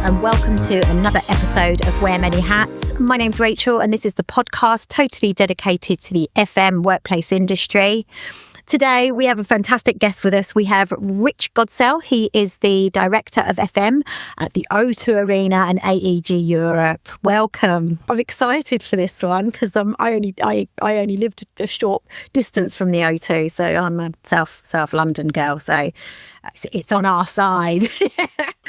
and welcome to another episode of Wear Many Hats. My name's Rachel and this is the podcast totally dedicated to the FM workplace industry. Today we have a fantastic guest with us. We have Richard Godsell. He is the Director of FM at the O2 Arena and AEG Europe. Welcome. I'm excited for this one because I only lived a short distance from the O2, so I'm a South London girl, so it's on our side.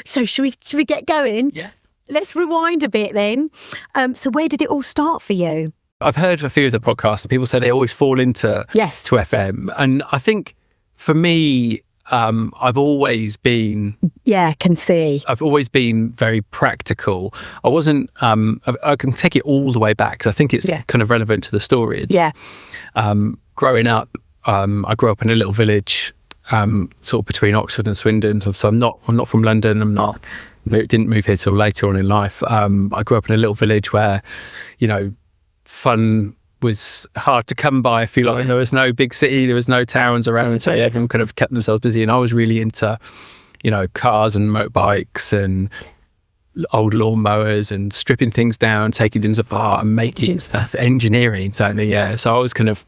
So should we get going? Yeah. Let's rewind a bit then. So where did it all start for you? I've heard a few of the podcasts and people say they always fall into to FM. And I think for me, I've always been... Yeah, can see. I've always been very practical. I wasn't... I can take it all the way back because I think it's kind of relevant to the story. Yeah. Growing up, I grew up in a little village sort of between Oxford and Swindon. So I'm not from London. Didn't move here till later on in life. I grew up in a little village where, fun was hard to come by. I feel like there was no big city, there was no towns around, so everyone kind of kept themselves busy. And I was really into, cars and motorbikes and old lawnmowers and stripping things down, taking things apart and making stuff, engineering certainly. Yeah, so I was kind of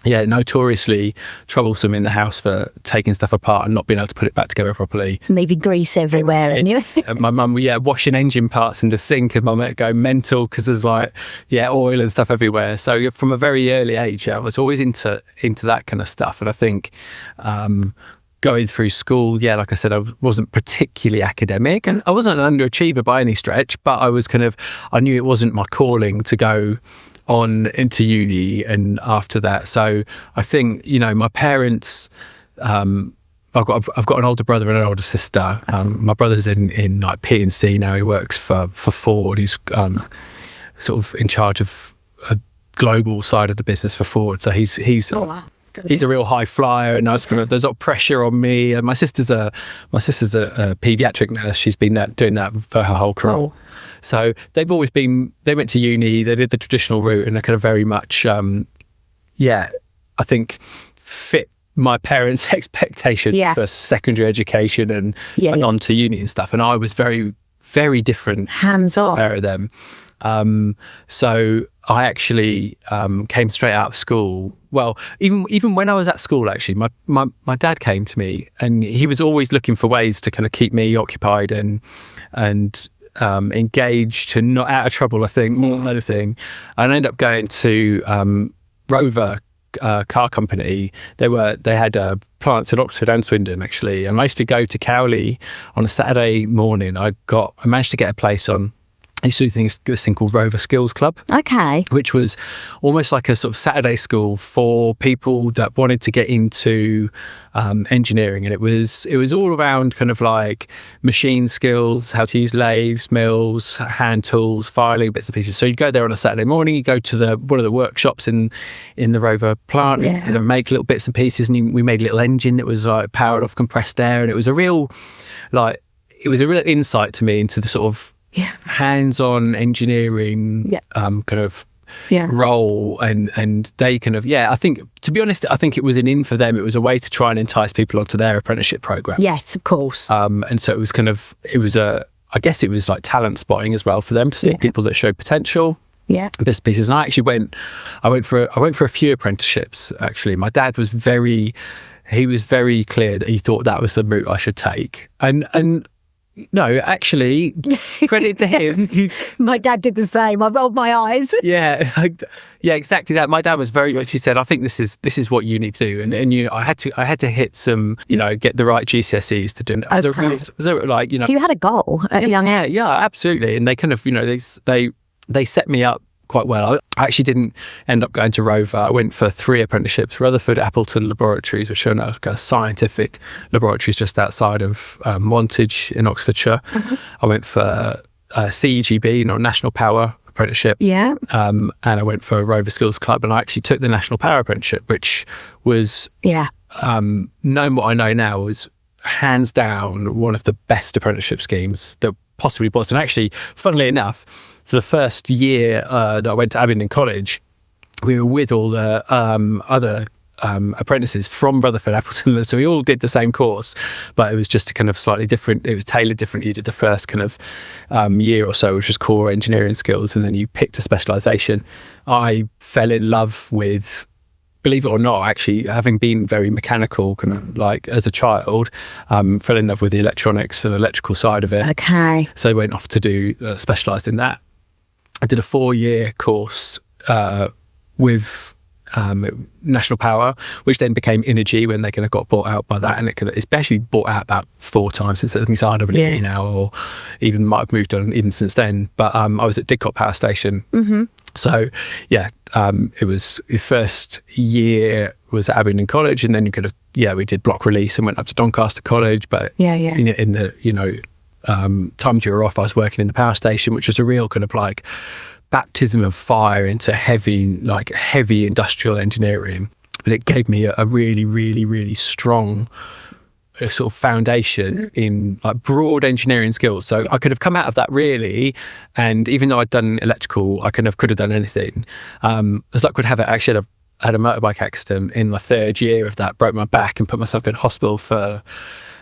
notoriously troublesome in the house for taking stuff apart and not being able to put it back together properly. Maybe grease everywhere, anyway. My mum, washing engine parts in the sink, and my mum would go mental because there's oil and stuff everywhere. So from a very early age, I was always into that kind of stuff. And I think going through school, like I said, I wasn't particularly academic, and I wasn't an underachiever by any stretch, but I knew it wasn't my calling to go on into uni and after that. So I think my parents, I've got an older brother and an older sister. My brother's in like P&C now. He works for Ford. He's sort of in charge of a global side of the business for Ford. So he's a real high flyer, and there's a lot of pressure on me. And my sister's a paediatric nurse. She's been doing that for her whole career. Oh. So they went to uni, they did the traditional route, and they kind of very much, I think fit my parents' expectations for secondary education and on to uni and stuff. And I was very, very different. Hands-on. Compared to them. So I actually came straight out of school. Well, even when I was at school, actually, my dad came to me, and he was always looking for ways to kind of keep me occupied and engaged and not out of trouble, I think, more than anything. And I ended up going to Rover car company. They had plants in Oxford and Swindon, actually. And I used to go to Cowley on a Saturday morning. I managed to get a place on. I used to do this thing called Rover Skills Club. Okay. Which was almost like a sort of Saturday school for people that wanted to get into engineering. And it was all around kind of like machine skills, how to use lathes, mills, hand tools, filing, bits and pieces. So you go there on a Saturday morning, you go to one of the workshops in the Rover plant, and make little bits and pieces. And we made a little engine that was like powered off compressed air. And it was a real insight to me into the sort of hands-on engineering role, and they kind of I think, to be honest, I think it was an in for them. It was a way to try and entice people onto their apprenticeship program. Yes, of course. And so I guess it was like talent spotting as well for them to see people that showed potential. Yeah, bits and pieces. And I actually I went for a few apprenticeships. Actually, my dad was very clear that he thought that was the route I should take, and no, actually, credit to him. My dad did the same. I rolled my eyes. Yeah, exactly that. My dad was very much. He said, "I think this is what you need to do," and I had to hit some, get the right GCSEs to do it. You had a goal at a young age. Yeah, absolutely. And they kind of, they set me up quite well. I actually didn't end up going to Rover. I went for 3 apprenticeships: Rutherford, Appleton Laboratories, which are like scientific laboratories just outside of Wantage in Oxfordshire. Mm-hmm. I went for CEGB, National Power Apprenticeship. Yeah. And I went for Rover Skills Club, and I actually took the National Power Apprenticeship, which was knowing what I know now, was hands down one of the best apprenticeship schemes that possibly was. And actually, funnily enough, for the first year that I went to Abingdon College, we were with all the other apprentices from Rutherford Appleton. So we all did the same course, but it was just a kind of slightly different. It was tailored different. You did the first kind of year or so, which was core engineering skills, and then you picked a specialisation. I fell in love with, believe it or not, actually, having been very mechanical, kind of like as a child, fell in love with the electronics and electrical side of it. Okay. So I went off to do specialised in that. I did a 4-year course with National Power, which then became Energy when they kind of got bought out by that, and it's actually bought out about 4 times since. I think it's RWE now, or even might have moved on even since then. But I was at Didcot Power Station. Mm-hmm. So it was the first year was at Abingdon College, and then we did block release and went up to Doncaster College. But in the times you were off, I was working in the power station, which was a real kind of like baptism of fire into heavy industrial engineering. But it gave me a really, really, really strong sort of foundation in like broad engineering skills. So I could have come out of that really, and even though I'd done electrical, I could have done anything. As luck would have it, I actually had a motorbike accident in my 3rd year of that, broke my back and put myself in hospital for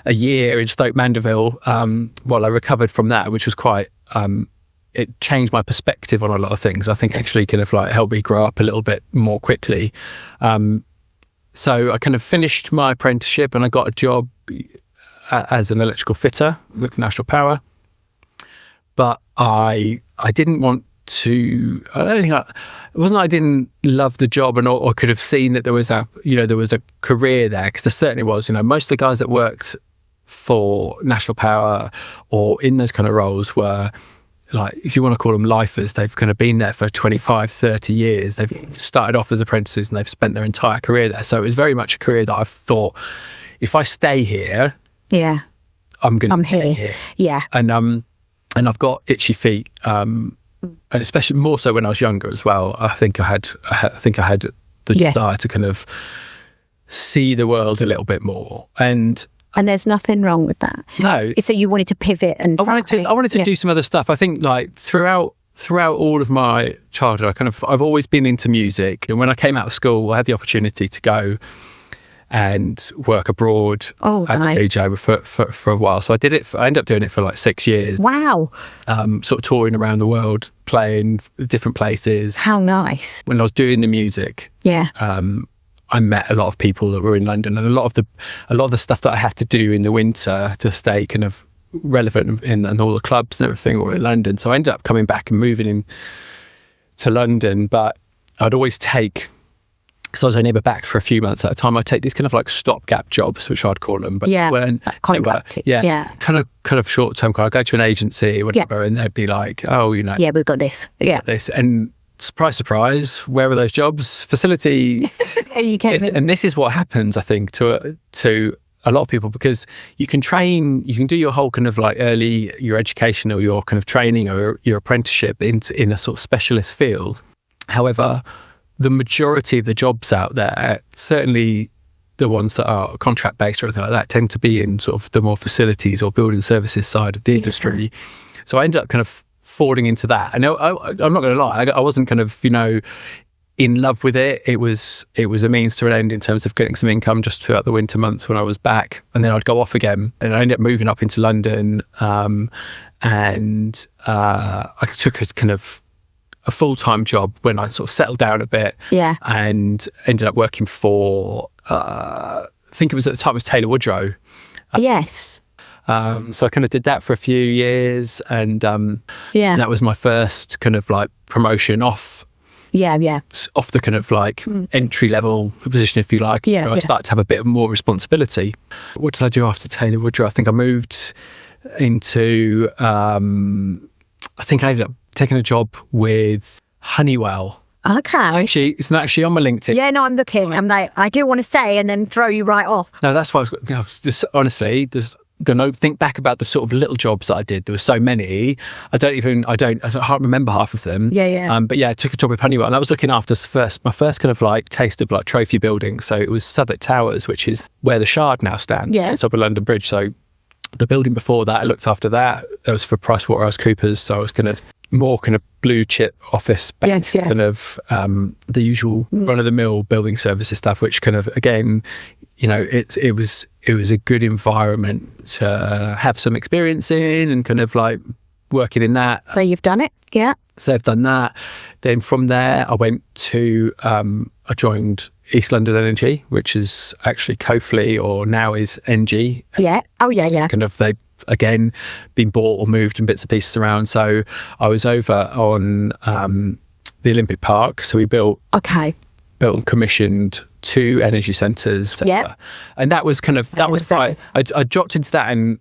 a year in Stoke Mandeville while I recovered from that, which was quite it changed my perspective on a lot of things. I think actually kind of like helped me grow up a little bit more quickly. So I kind of finished my apprenticeship and I got a job as an electrical fitter with National Power. But I didn't want to, it wasn't I didn't love the job or could have seen that there was a career there, because there certainly was. Most of the guys that worked for National Power or in those kind of roles were, like, if you want to call them lifers, they've kind of been there for 25, 30 years. They've started off as apprentices and they've spent their entire career there. So it was very much a career that I thought, if I stay here, I'm here. Yeah. And I've got itchy feet. And especially more so when I was younger as well. I think I had the desire to kind of see the world a little bit more. And there's nothing wrong with that. No. So you wanted to pivot and... I wanted to do some other stuff. I think like throughout all of my childhood, I've always been into music. And when I came out of school, I had the opportunity to go and work abroad at AEG for a while. So I did it. I ended up doing it for like 6 years. Wow. Sort of touring around the world, playing different places. How nice. When I was doing the music, I met a lot of people that were in London, and a lot of the stuff that I had to do in the winter to stay kind of relevant in all the clubs and everything were in London. So I ended up coming back and moving in to London. But I'd always take, because I was only ever back for a few months at a time, I'd take these kind of like stopgap jobs, which I'd call them. But contracted. Kind of short term. I'd go to an agency or whatever, and they'd be like, we've got this. Yeah, this. And surprise, surprise, where were those jobs? Facility. And this is what happens, I think, to a lot of people, because you can do your whole kind of like your education or your kind of training or your apprenticeship in a sort of specialist field. However, the majority of the jobs out there, certainly the ones that are contract based or anything like that, tend to be in sort of the more facilities or building services side of the industry. So I ended up kind of falling into that. I'm not going to lie, I wasn't kind of in love with it. It was a means to an end in terms of getting some income just throughout the winter months when I was back, and then I'd go off again. And I ended up moving up into London, and I took a full-time job when I sort of settled down a bit, and ended up working for I think it was at the time it was Taylor Woodrow. Yes. So I kind of did that for a few years, and that was my first kind of like promotion off the kind of like entry level position, if you like. I started to have a bit more responsibility. What did I do after Taylor Woodrow? I think I moved into I think I ended up taking a job with Honeywell. Okay. It's not actually on my LinkedIn. Yeah, no, I'm looking. I'm like, I do want to say and then throw you right off. No, that's why I was just, honestly, think back about the sort of little jobs that I did. There were so many. I can't remember half of them. But I took a job with Honeywell, and I was looking after my first kind of like taste of like trophy building. So it was Southwark Towers, which is where the Shard now stands. Yeah. Top of London Bridge. So the building before that, I looked after that. That was for PricewaterhouseCoopers. So I was kind of more kind of blue chip office based, kind of the usual run of the mill building services stuff, which kind of, again, it was a good environment to have some experience in, and kind of like working in that. So you've done it, yeah. So I've done that. Then from there, I went to I joined East London Energy, which is actually Coatley, or now is NG. Yeah. Oh yeah. Kind of, they again been bought or moved in bits and pieces around. So I was over on the Olympic Park. So we built and commissioned 2 energy centres. Yeah. And that was kind of, that was right. I dropped into that, and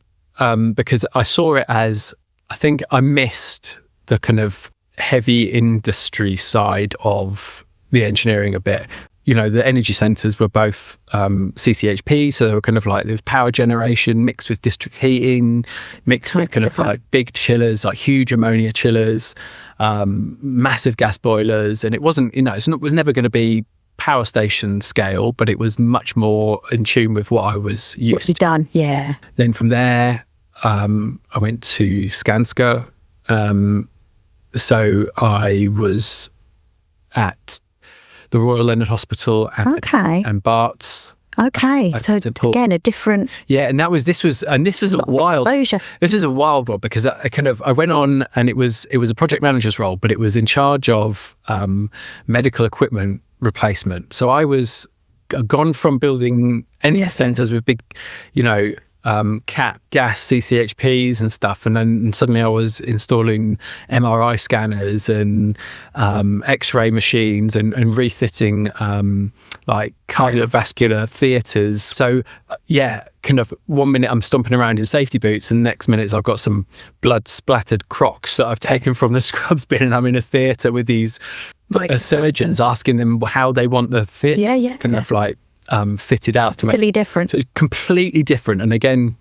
because I saw it as, I think I missed the kind of heavy industry side of the engineering a bit. The energy centres were both CCHP, so they were kind of like, there was power generation mixed with district heating, mixed with kind of like big chillers, like huge ammonia chillers, massive gas boilers. And it wasn't, it was never going to be power station scale, but it was much more in tune with what I was used to. Done, yeah. Then from there, I went to Skanska. So I was at the Royal London Hospital and Barts. Okay, so again, a different. Yeah, and this was a wild exposure. This was a wild one, because I went on, and it was a project manager's role, but it was in charge of medical equipment replacement. So I was gone from building NES centres with big, CAP, gas, CCHPs and stuff, and then suddenly I was installing MRI scanners and X-ray machines and refitting like cardiovascular theatres. So kind of one minute I'm stomping around in safety boots, and the next minute I've got some blood splattered Crocs that I've taken from the scrubs bin, and I'm in a theatre with these surgeons, asking them how they want the theatre of like fitted out to make completely different. So completely different. And again,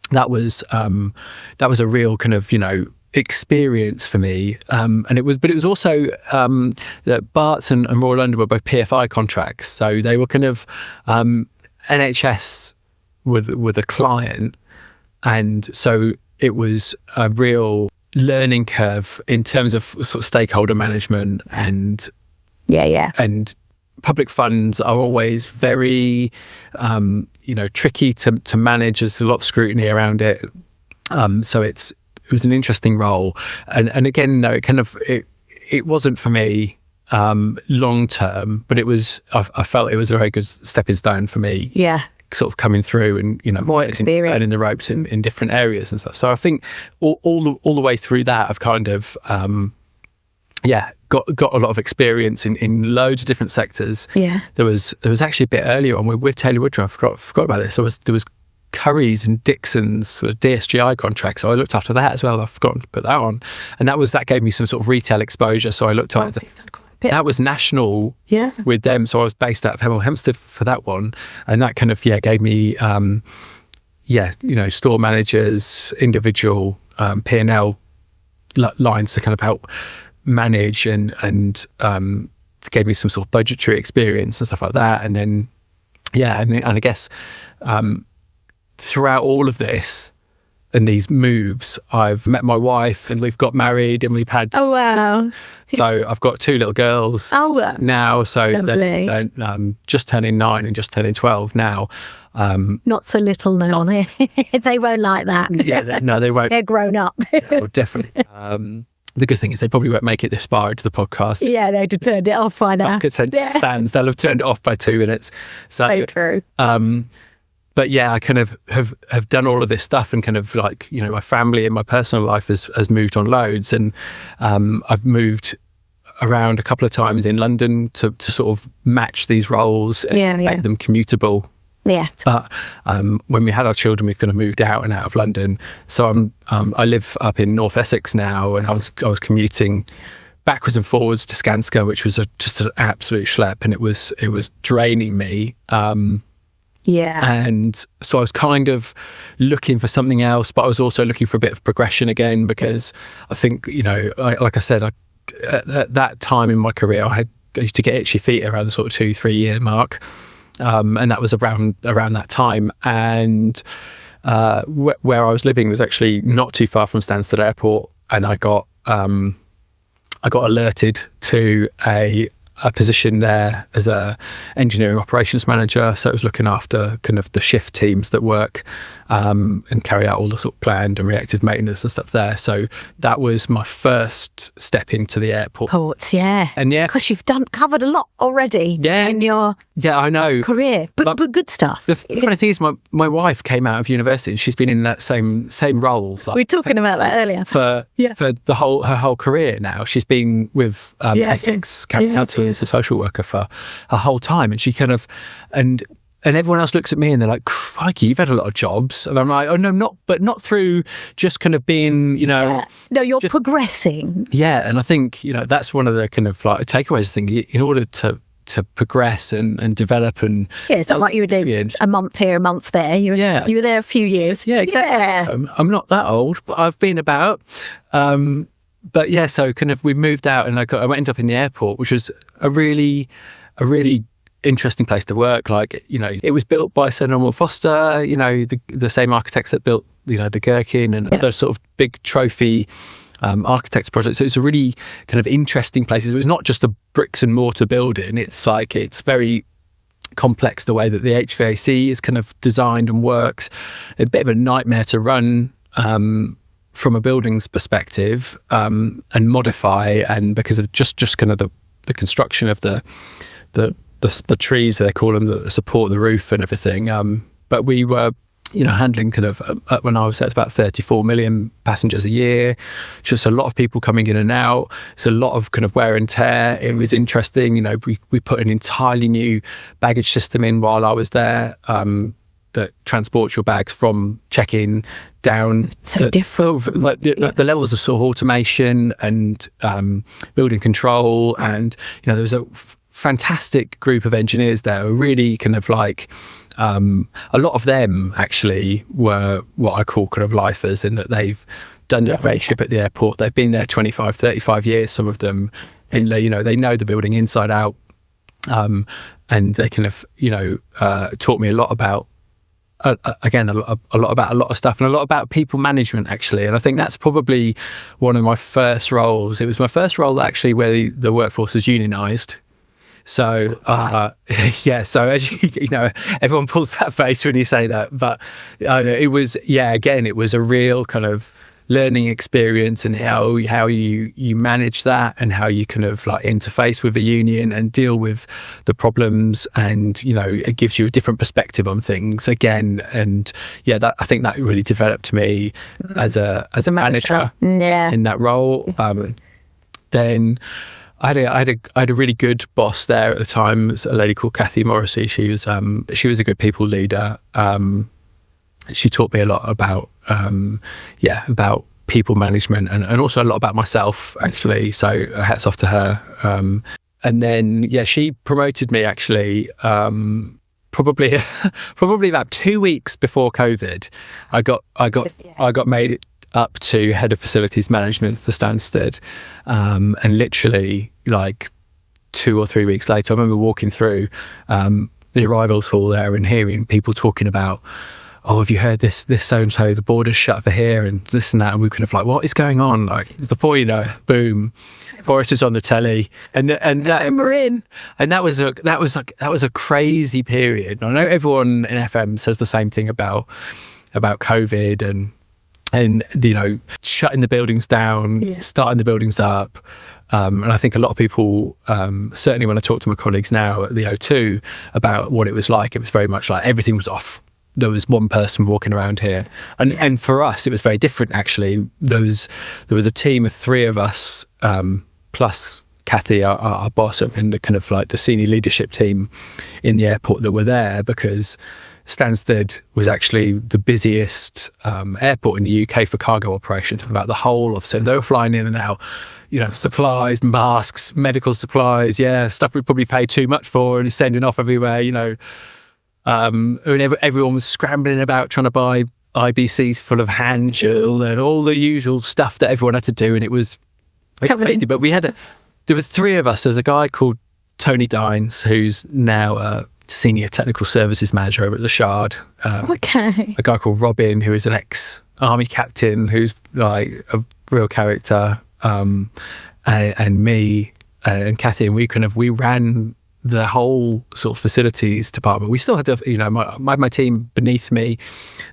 that was a real kind of experience for me. But it was also that Barts and Royal London were both PFI contracts, so they were kind of NHS with a client, and so it was a real learning curve in terms of sort of stakeholder management and and public funds are always very, tricky to manage. There's a lot of scrutiny around it. So it was an interesting role. And again, no, it wasn't for me long term, but I felt it was a very good stepping stone for me. Yeah. Sort of coming through and, more experience, learning the ropes in different areas and stuff. So I think all the way through that, I've kind of, got a lot of experience in loads of different sectors. Yeah. There was actually a bit earlier on with Taylor Woodrow, I forgot about this. There was Currys and Dixon's sort of DSGI contracts, so I looked after that as well. I've forgotten to put that on, and that gave me some sort of retail exposure. So I looked after that was national with them. So I was based out of Hemel Hempstead for that one, and that kind of gave me store managers, individual P&L lines to kind of help manage and gave me some sort of budgetary experience and stuff like that. And then and I guess throughout all of this and these moves, I've met my wife, and we've got married, and we've had so I've got 2 little girls now, so they're just turning 9 and just turning 12 now. Not so little now. They won't like that. No, they won't. They're grown up. No, definitely. The good thing is they probably won't make it this far into the podcast. Yeah, they'd have turned it off by now. They'll have turned it off by 2 minutes. So true. But I kind of have done all of this stuff, and kind of like, my family and my personal life has moved on loads, and I've moved around a couple of times in London to sort of match these roles and make them commutable. Yeah. But when we had our children, we kind of moved out of London. So I live up in North Essex now, and I was commuting backwards and forwards to Skanska, which was just an absolute schlep, and it was draining me. And so I was kind of looking for something else, but I was also looking for a bit of progression again, because I think, like I said, at that time in my career, I used to get itchy feet around the sort of 2-3 year mark. And that was around that time. And where I was living was actually not too far from Stansted Airport. And I got I got alerted to a position there as a engineering operations manager. So it was looking after kind of the shift teams that work and carry out all the sort of planned and reactive maintenance and stuff there. So that was my first step into the airport. Ports, yeah. And yeah, because you've covered a lot already in your I know career, but good stuff. The funny thing is, my wife came out of university and she's been in that same role. We were talking about that earlier. For her whole career now. She's been with ethics, counselling as a social worker for her whole time, and she kind of and everyone else looks at me and they're like, crikey, you've had a lot of jobs. And I'm like, oh, no, not through just kind of being, you know. Yeah. No, you're progressing. Yeah. And I think, you know, that's one of the kind of like takeaways. I think in order to progress and develop and... Yeah, it's not like you were doing a month here, a month there. You were there a few years. Yeah, exactly. Yeah. I'm not that old, but I've been about. But yeah, so kind of we moved out and I ended up in the airport, which was a really interesting place to work. Like, you know, it was built by Sir Norman Foster, you know, the same architects that built, you know, the Gherkin and those sort of big trophy architects projects. So it's a really kind of interesting place. It was not just a bricks and mortar building. It's like, it's very complex the way that the HVAC is kind of designed and works. A bit of a nightmare to run from a building's perspective and modify, and because of just kind of the construction of the trees, they call them, that support the roof and everything. But we were, you know, handling kind of, when I was there, it's about 34 million passengers a year. Just a lot of people coming in and out. It's a lot of kind of wear and tear. It was interesting. You know, we put an entirely new baggage system in while I was there that transports your bags from check-in down. So different. Like the levels of sort of automation and building control. And, you know, there was a fantastic group of engineers there who really kind of like a lot of them actually were what I call kind of lifers, in that they've done their apprenticeship at the airport. They've been there 25, 35 years, some of them, and they, you know, they know the building inside out, and they kind of, you know, taught me a lot about again a lot about a lot of stuff, and a lot about people management actually. And I think that's probably one of my first roles. It was my first role actually where the workforce was unionised. So, so as you know, everyone pulls that face when you say that, but it was, again, it was a real kind of learning experience, and how you manage that, and how you kind of like interface with the union and deal with the problems, and, you know, it gives you a different perspective on things again. And I think that really developed me as a manager in that role. Then I had a really good boss there at the time. It was a lady called Kathy Morrissey. She was a good people leader. She taught me a lot about about people management, and also a lot about myself actually. So hats off to her. And then she promoted me actually. Probably about 2 weeks before COVID, I got made it up to head of facilities management for Stansted, and literally like 2 or 3 weeks later, I remember walking through the arrivals hall there and hearing people talking about, oh, have you heard this so-and-so, the border's shut for here and this and that, and we kind of like, what is going on? Like, before you know, boom, Boris is on the telly, and we're in. And that was a crazy period. I know everyone in FM says the same thing about COVID and you know, shutting the buildings down, starting the buildings up. And I think a lot of people, certainly when I talk to my colleagues now at the O2 about what it was like, it was very much like everything was off. There was one person walking around here. And for us, it was very different, actually. There was a team of 3 of us, plus Kathy, our boss, and the kind of like the senior leadership team in the airport that were there, because Stansted was actually the busiest airport in the UK for cargo operations, about the whole of. So they were flying in and out, you know, supplies, masks, medical supplies, stuff we probably pay too much for, and sending off everywhere, you know. And everyone was scrambling about trying to buy IBCs full of hand gel and all the usual stuff that everyone had to do, and it was crazy. But there was 3 of us. There's a guy called Tony Dines, who's now a senior technical services manager over at the Shard. A guy called Robin, who is an ex-army captain, who's like a real character. And and me and Kathy, and we ran the whole sort of facilities department. We still had to, my team beneath me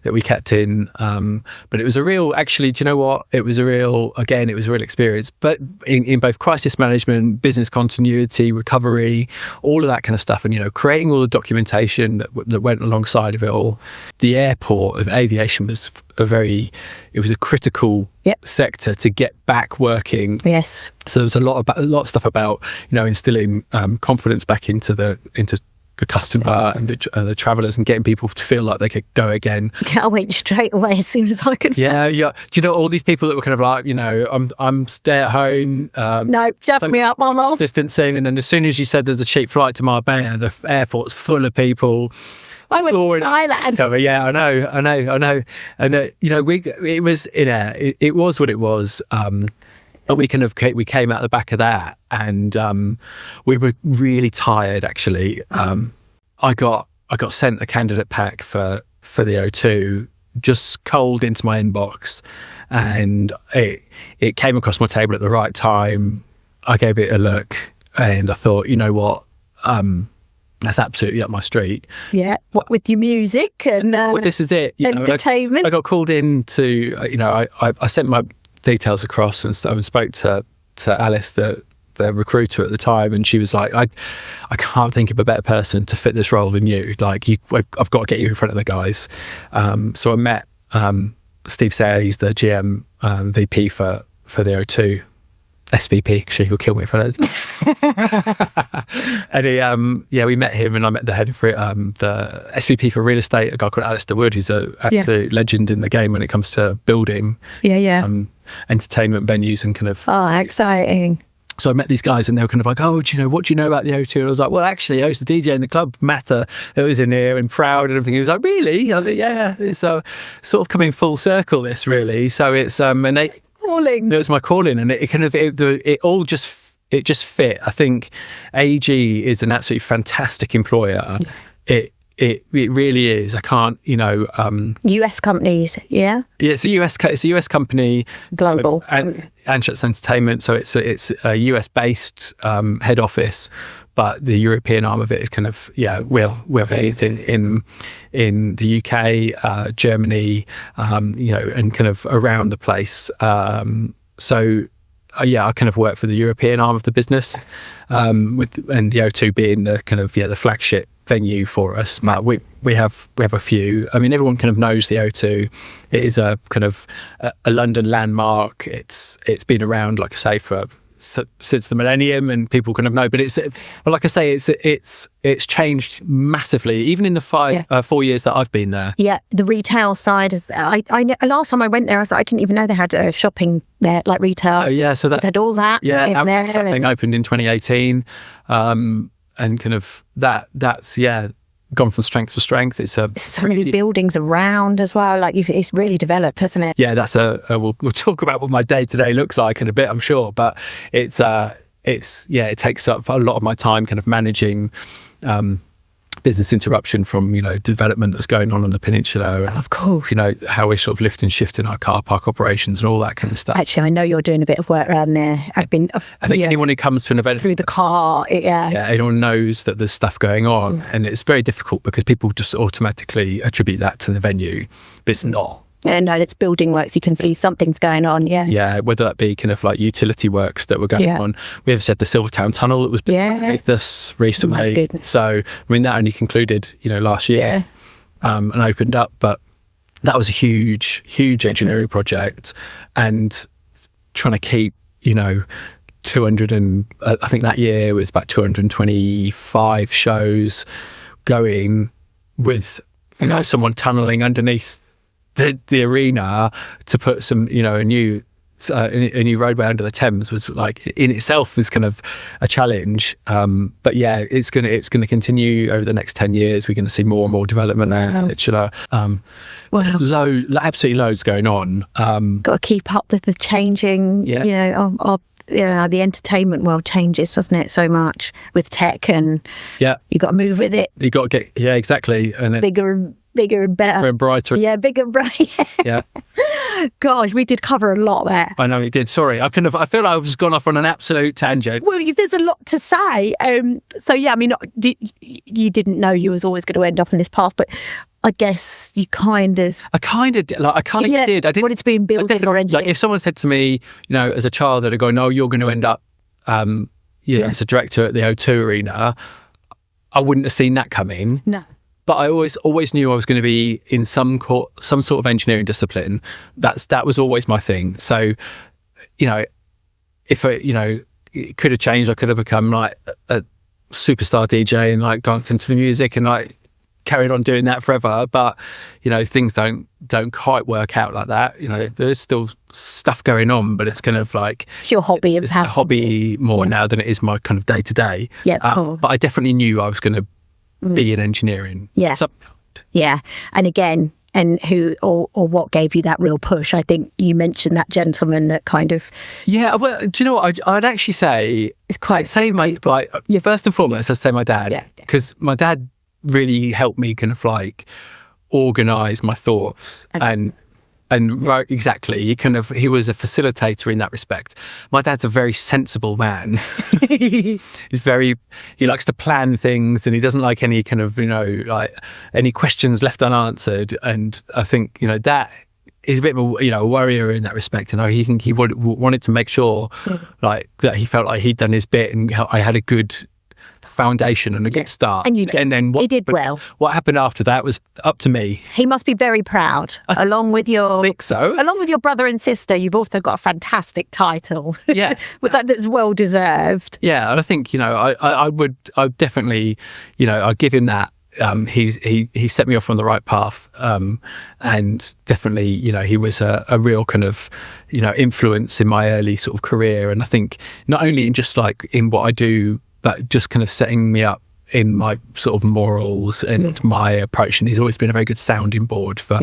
that we kept in, but it was a real, actually, do you know what? It was a real experience, but in both crisis management, business continuity, recovery, all of that kind of stuff, and, creating all the documentation that went alongside of it all. The airport of aviation was it was a critical sector to get back working. Yes. So there was a lot of stuff about, instilling confidence back into the customer and the travellers, and getting people to feel like they could go again. I went straight away as soon as I could. Yeah. Do you know all these people that were kind of like, I'm stay at home. No, shove me up my mouth. Distancing, and then as soon as you said there's a cheap flight to Marbella, the airport's full of people. I went to Thailand. Yeah, I know. And it was what it was. But we came out the back of that, and we were really tired. Actually, I got sent a candidate pack for the O2, just cold into my inbox, and it came across my table at the right time. I gave it a look, and I thought, you know what, that's absolutely up my street. Yeah, what with your music and well, this is it. Entertainment. I got called in to, I sent my details across and stuff, and spoke to Alice, the recruiter at the time, and she was like, I can't think of a better person to fit this role than you. Like, I've got to get you in front of the guys. So I met Steve Sayre. He's the GM VP for the O2. SVP, because he'll kill me if I don't. And we met him, and I met the head of the SVP for real estate, a guy called Alistair Wood, who's a absolute legend in the game when it comes to building entertainment venues and kind of. Oh, exciting. So I met these guys, and they were kind of like, oh, what do you know about the O2? And I was like, well, actually, I was the DJ in the club, Matter, that was in here, and Proud and everything. He was like, really? I was like, yeah. It's sort of coming full circle, this, really. So it's, and they, calling. It was my calling, and it all just fit. I think AEG is an absolutely fantastic employer. Yeah. It really is. I can't, US companies, yeah. Yeah, it's a US company, global, and Stansted Entertainment. So it's a US based head office, but the European arm of it is kind of we're based in the UK, Germany, and kind of around the place. I kind of work for the European arm of the business, and the O2 being the kind of the flagship venue for us. We have a few. I mean, everyone kind of knows the O2. It is a kind of a London landmark. It's been around, like I say, since the millennium, and people kind of know. But like I say, it's changed massively, even in the 4 years that I've been there. Yeah, the retail side is. I last time I went there, I didn't even know they had shopping there, like retail. Oh yeah, so they had all that. Yeah, everything opened in 2018, and kind of that's gone from strength to strength. It's so many buildings around as well. Like it's really developed, hasn't it? Yeah, that's we'll talk about what my day to day looks like in a bit, I'm sure. But it takes up a lot of my time, kind of managing business interruption from development that's going on the peninsula, and of course how we're sort of lift and shift in our car park operations and all that kind of stuff. Actually, I know you're doing a bit of work around there. I think anyone who comes to an event through the car, everyone knows that there's stuff going on, and it's very difficult because people just automatically attribute that to the venue, but it's not. No, it's building works. You can see something's going on, Yeah, whether that be kind of like utility works that were going on. We have said the Silvertown Tunnel that was built this recently. So, I mean, that only concluded, last year and opened up. But that was a huge, huge engineering project. And trying to keep, 200 and I think that year was about 225 shows going with, someone tunneling underneath the arena to put some, a new roadway under the Thames was like in itself is kind of a challenge. But it's gonna continue over the next 10 years. We're going to see more and more development there. Absolutely loads going on. Got to keep up with the changing. The entertainment world changes, doesn't it, so much with tech, and you got to move with it. You got to get exactly, and bigger and better and brighter. Bigger and brighter. Gosh, we did cover a lot there. I know it did. Sorry, I feel like I've just gone off on an absolute tangent. Well, there's a lot to say. So yeah, I mean, you didn't know you was always going to end up in this path, but I guess you kind of. I kind of did. I didn't wanted to be in building or anything. Like if someone said to me, as a child, they'd go, "No, you're going to end up, as a director at the O2 Arena," I wouldn't have seen that coming. No. But I always knew I was going to be in some sort of engineering discipline. That was always my thing. So, if it could have changed. I could have become like a superstar DJ and like gone into music and like carried on doing that forever. But things don't quite work out like that. There's still stuff going on, but it's kind of like it's your hobby. It's a hobby more now than it is my kind of day to day. Yeah, cool. But I definitely knew I was going to be in engineering. Yeah. Yeah. And again, and who or what gave you that real push? I think you mentioned that gentleman that kind of. Yeah. Well, do you know what? I'd actually say it's quite. Say first and foremost, I'd say my dad, because my dad really helped me kind of like organise my thoughts and right, exactly. He was a facilitator in that respect. My dad's a very sensible man. He likes to plan things, and he doesn't like any kind of, like any questions left unanswered. And I think, that is a bit of a, a worrier in that respect. And he wanted to make sure like that he felt like he'd done his bit and I had a good foundation and a good start. And you did. And then he did well. What happened after that was up to me. He must be very proud. Along with your brother and sister, you've also got a fantastic title. Yeah. That's well deserved. Yeah, and I think, I definitely, I'd give him that. He set me off on the right path, and definitely, he was a real kind of, influence in my early sort of career. And I think not only in just like in what I do, but just kind of setting me up in my sort of morals and my approach. And he's always been a very good sounding board for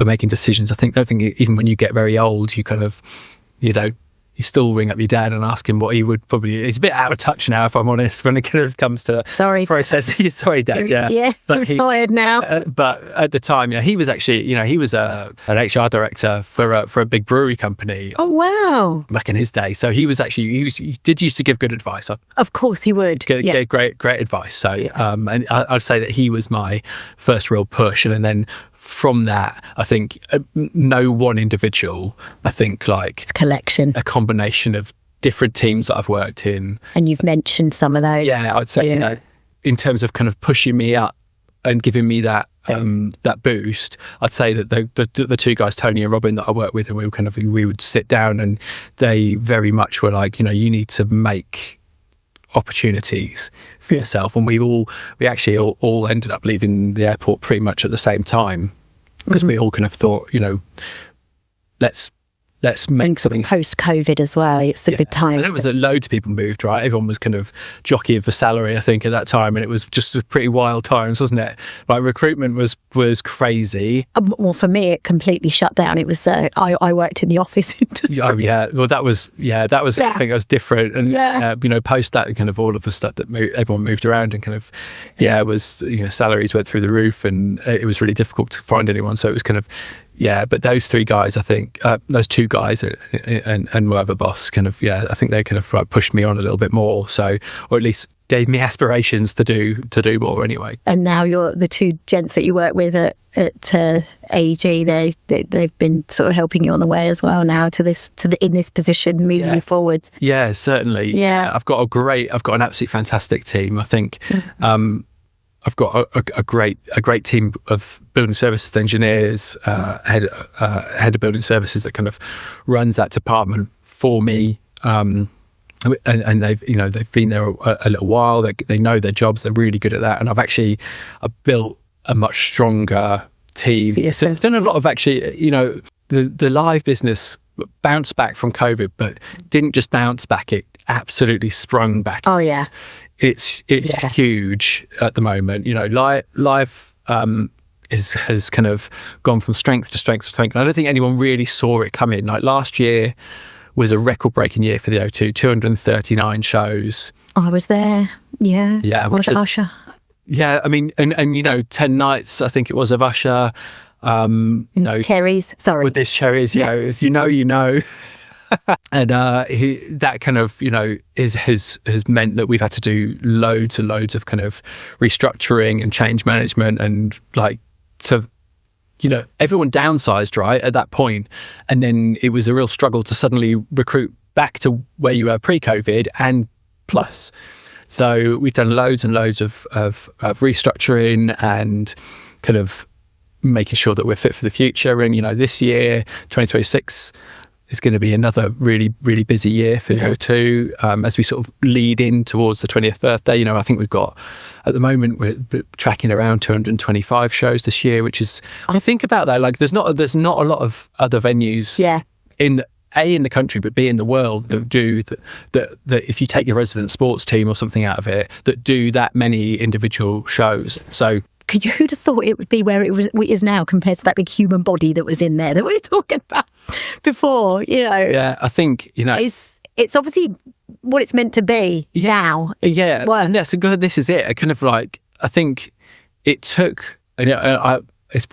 making decisions. I think even when you get very old, you kind of, you still ring up your dad and ask him what he would probably. He's a bit out of touch now, if I'm honest, when it kind of comes to process. Sorry, Dad. Yeah, but I'm tired now. But at the time, he was actually, he was an HR director for a big brewery company. Oh wow! Back in his day, so he did used to give good advice. Of course, he would. Gave great advice. So, and I'd say that he was my first real push, and then. From that, I think no one individual, I think like it's a combination of different teams that I've worked in. And you've mentioned some of those. Yeah, I'd say, in terms of kind of pushing me up and giving me that boost, I'd say that the two guys, Tony and Robin, that I worked with, and we would sit down, and they very much were like, you need to make opportunities for yourself. And we actually all ended up leaving the airport pretty much at the same time, because we all kind of thought, let's make something. Post-COVID as well, it's a good time. And it was that loads of people moved, right? Everyone was kind of jockeying for salary, I think, at that time, and it was just pretty wild times, wasn't it? Like recruitment was crazy. Well, for me, it completely shut down. It was I worked in the office. Oh yeah, well that was I think that was different, and post that kind of all of the stuff that everyone moved around, and kind of it was salaries went through the roof, and it was really difficult to find anyone. So it was kind of. Yeah, but those three guys, I think, those two guys and my other boss kind of, I think they kind of like pushed me on a little bit more. So, or at least gave me aspirations to do more anyway. And now you're the two gents that you work with at AEG. They've been sort of helping you on the way as well now in this position moving you forward. Yeah, certainly. Yeah, I've got an absolutely fantastic team. I think. I've got a great team of building services engineers, head of building services that kind of runs that department for me, and they've been there a little while. They know their jobs. They're really good at that, and I've built a much stronger team. Yes, I've done a lot of actually, the live business bounced back from COVID, but didn't just bounce back; it absolutely sprung back. Oh yeah. It's huge at the moment. Live has kind of gone from strength to strength to strength. And I don't think anyone really saw it coming. Like last year was a record-breaking year for the O2, 239 shows. I was there. Yeah. Yeah. Was Usher? Yeah, I mean, and 10 nights, I think it was, of Usher. Cherries, sorry. With this cherries, as you know. And that kind of, has meant that we've had to do loads and loads of kind of restructuring and change management, and everyone downsized right at that point, and then it was a real struggle to suddenly recruit back to where you were pre-COVID and plus. So we've done loads and loads of restructuring and kind of making sure that we're fit for the future. And this year, 2026. It's going to be another really, really busy year for O2 as we sort of lead in towards the 20th birthday. I think we've got, at the moment, we're tracking around 225 shows this year, which is, I think about that, like there's not a lot of other venues in the country, but B, in the world that do that if you take your resident sports team or something out of it, that do that many individual shows. So who'd have thought it would be where it is now compared to that big human body that was in there that we were talking about before, Yeah, I think, It's obviously what it's meant to be now. Yeah, well, and this is it. I kind of like, I think it took, it's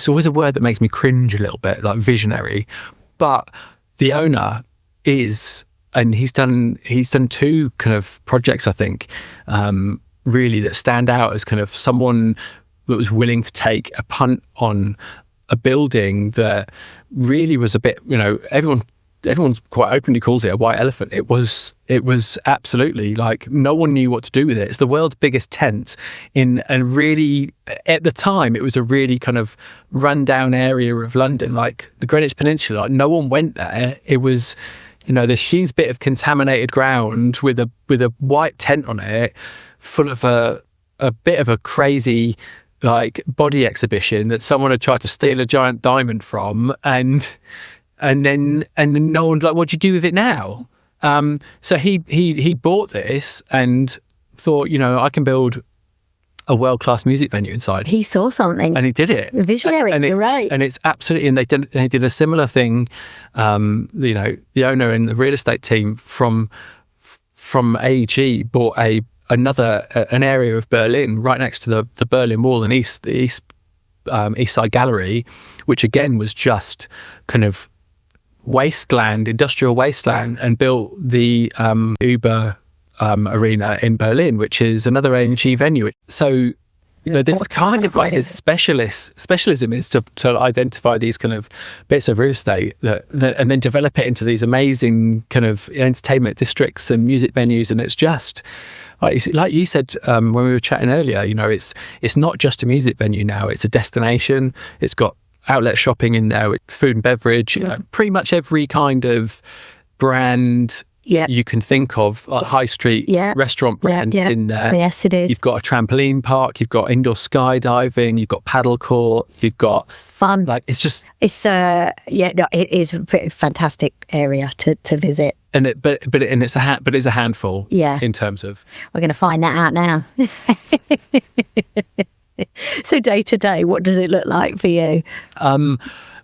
always a word that makes me cringe a little bit, like visionary, but the owner is, and he's done two kind of projects, I think, really that stand out as kind of someone that was willing to take a punt on a building that really was a bit, everyone's quite openly calls it a white elephant. It was absolutely like no one knew what to do with it. It's the world's biggest tent and really at the time it was a really kind of rundown area of London, like the Greenwich Peninsula. Like, no one went there. It was, this huge bit of contaminated ground with a white tent on it, full of a bit of a crazy like body exhibition that someone had tried to steal a giant diamond from, and then no one's like, what do you do with it now? So he bought this and thought, I can build a world-class music venue inside. He saw something, and he did it. Visionary, you're right. And it's absolutely, and they did a similar thing. The owner and the real estate team from AEG bought an area of Berlin right next to the Berlin Wall and the East Side Gallery, which again was just kind of wasteland, industrial wasteland, and built the Uber arena in Berlin, which is another AEG venue. So there's kind of like his specialism is to identify these kind of bits of real estate that and then develop it into these amazing kind of entertainment districts and music venues. And it's just like you said when we were chatting earlier, it's not just a music venue now, it's a destination. It's got outlet shopping in there with food and beverage, pretty much every kind of brand you can think of, high street restaurant brands in there. Yes, it is. You've got a trampoline park, you've got indoor skydiving, you've got paddle court, you've got fun. Like it is a pretty fantastic area to visit. And it's a handful. Yeah. In terms of, we're going to find that out now. So day to day, what does it look like for you?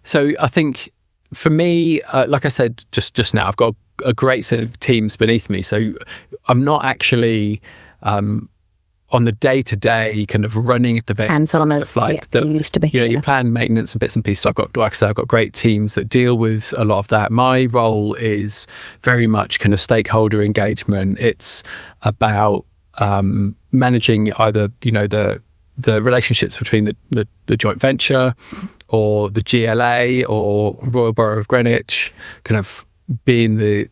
So I think for me, like I said just now, I've got a great set of teams beneath me. So I'm not actually on the day to day kind of running the venue. Hands-on as you used to be. You plan maintenance and bits and pieces. I've got great teams that deal with a lot of that. My role is very much kind of stakeholder engagement. It's about managing either the relationships between the joint venture or the GLA or Royal Borough of Greenwich, kind of being the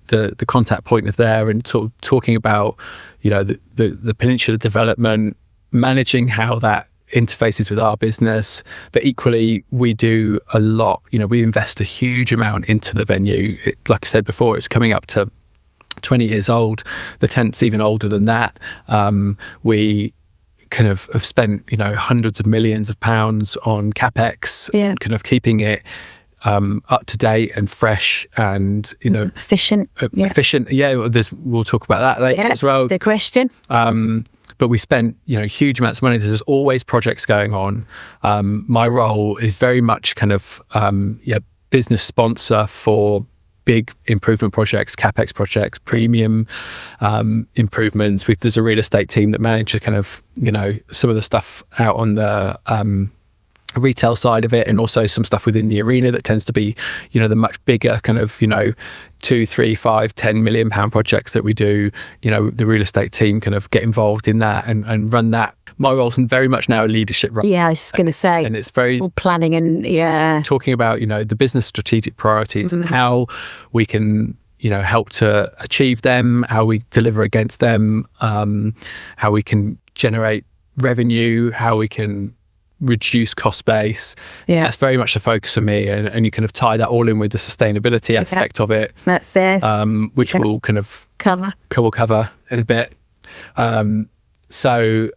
contact point of there and sort of talking about the peninsula development, managing how that interfaces with our business. But equally, we do a lot. We invest a huge amount into the venue. Like I said before, it's coming up to 20 years old. The tent's even older than that. We kind of have spent hundreds of millions of pounds on capex, kind of keeping it up to date and fresh and efficient. Efficient. We'll talk about that later as well. The question. But we spent huge amounts of money. There's always projects going on. My role is very much kind of business sponsor for big improvement projects, capex projects, premium improvements. There's a real estate team that manages kind of some of the stuff out on the retail side of it, and also some stuff within the arena that tends to be, the much bigger kind of, 2, 3, 5, 10 million pound projects that we do. The real estate team kind of get involved in that and run that. My role's very much now a leadership role. Yeah, I was just going to say. And it's very all planning and talking about, the business strategic priorities and how we can, help to achieve them, how we deliver against them, how we can generate revenue, how we can reduce cost base. That's very much the focus of me, and you kind of tie that all in with the sustainability aspect of it. That's there. Which we'll kind of cover in a bit. It's a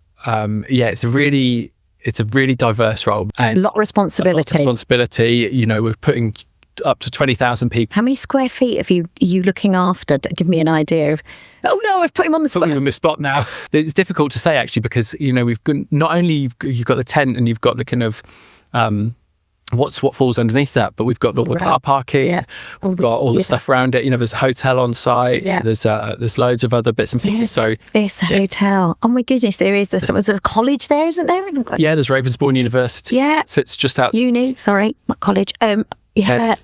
really diverse role and a lot of responsibility. We're putting up to 20,000 people. How many square feet are you looking after? Give me an idea of. Oh no, I've put him on the spot. Putting him on the spot now. It's difficult to say actually, because we've got, not only you've got the tent and you've got the kind of what falls underneath that, but we've got the car parking, we've got all the stuff around it. There's a hotel on site. There's loads of other bits and pieces. So this hotel. Oh my goodness, there's a college there, isn't there? Yeah, there's Ravensbourne University. Yeah, so it's just out not college.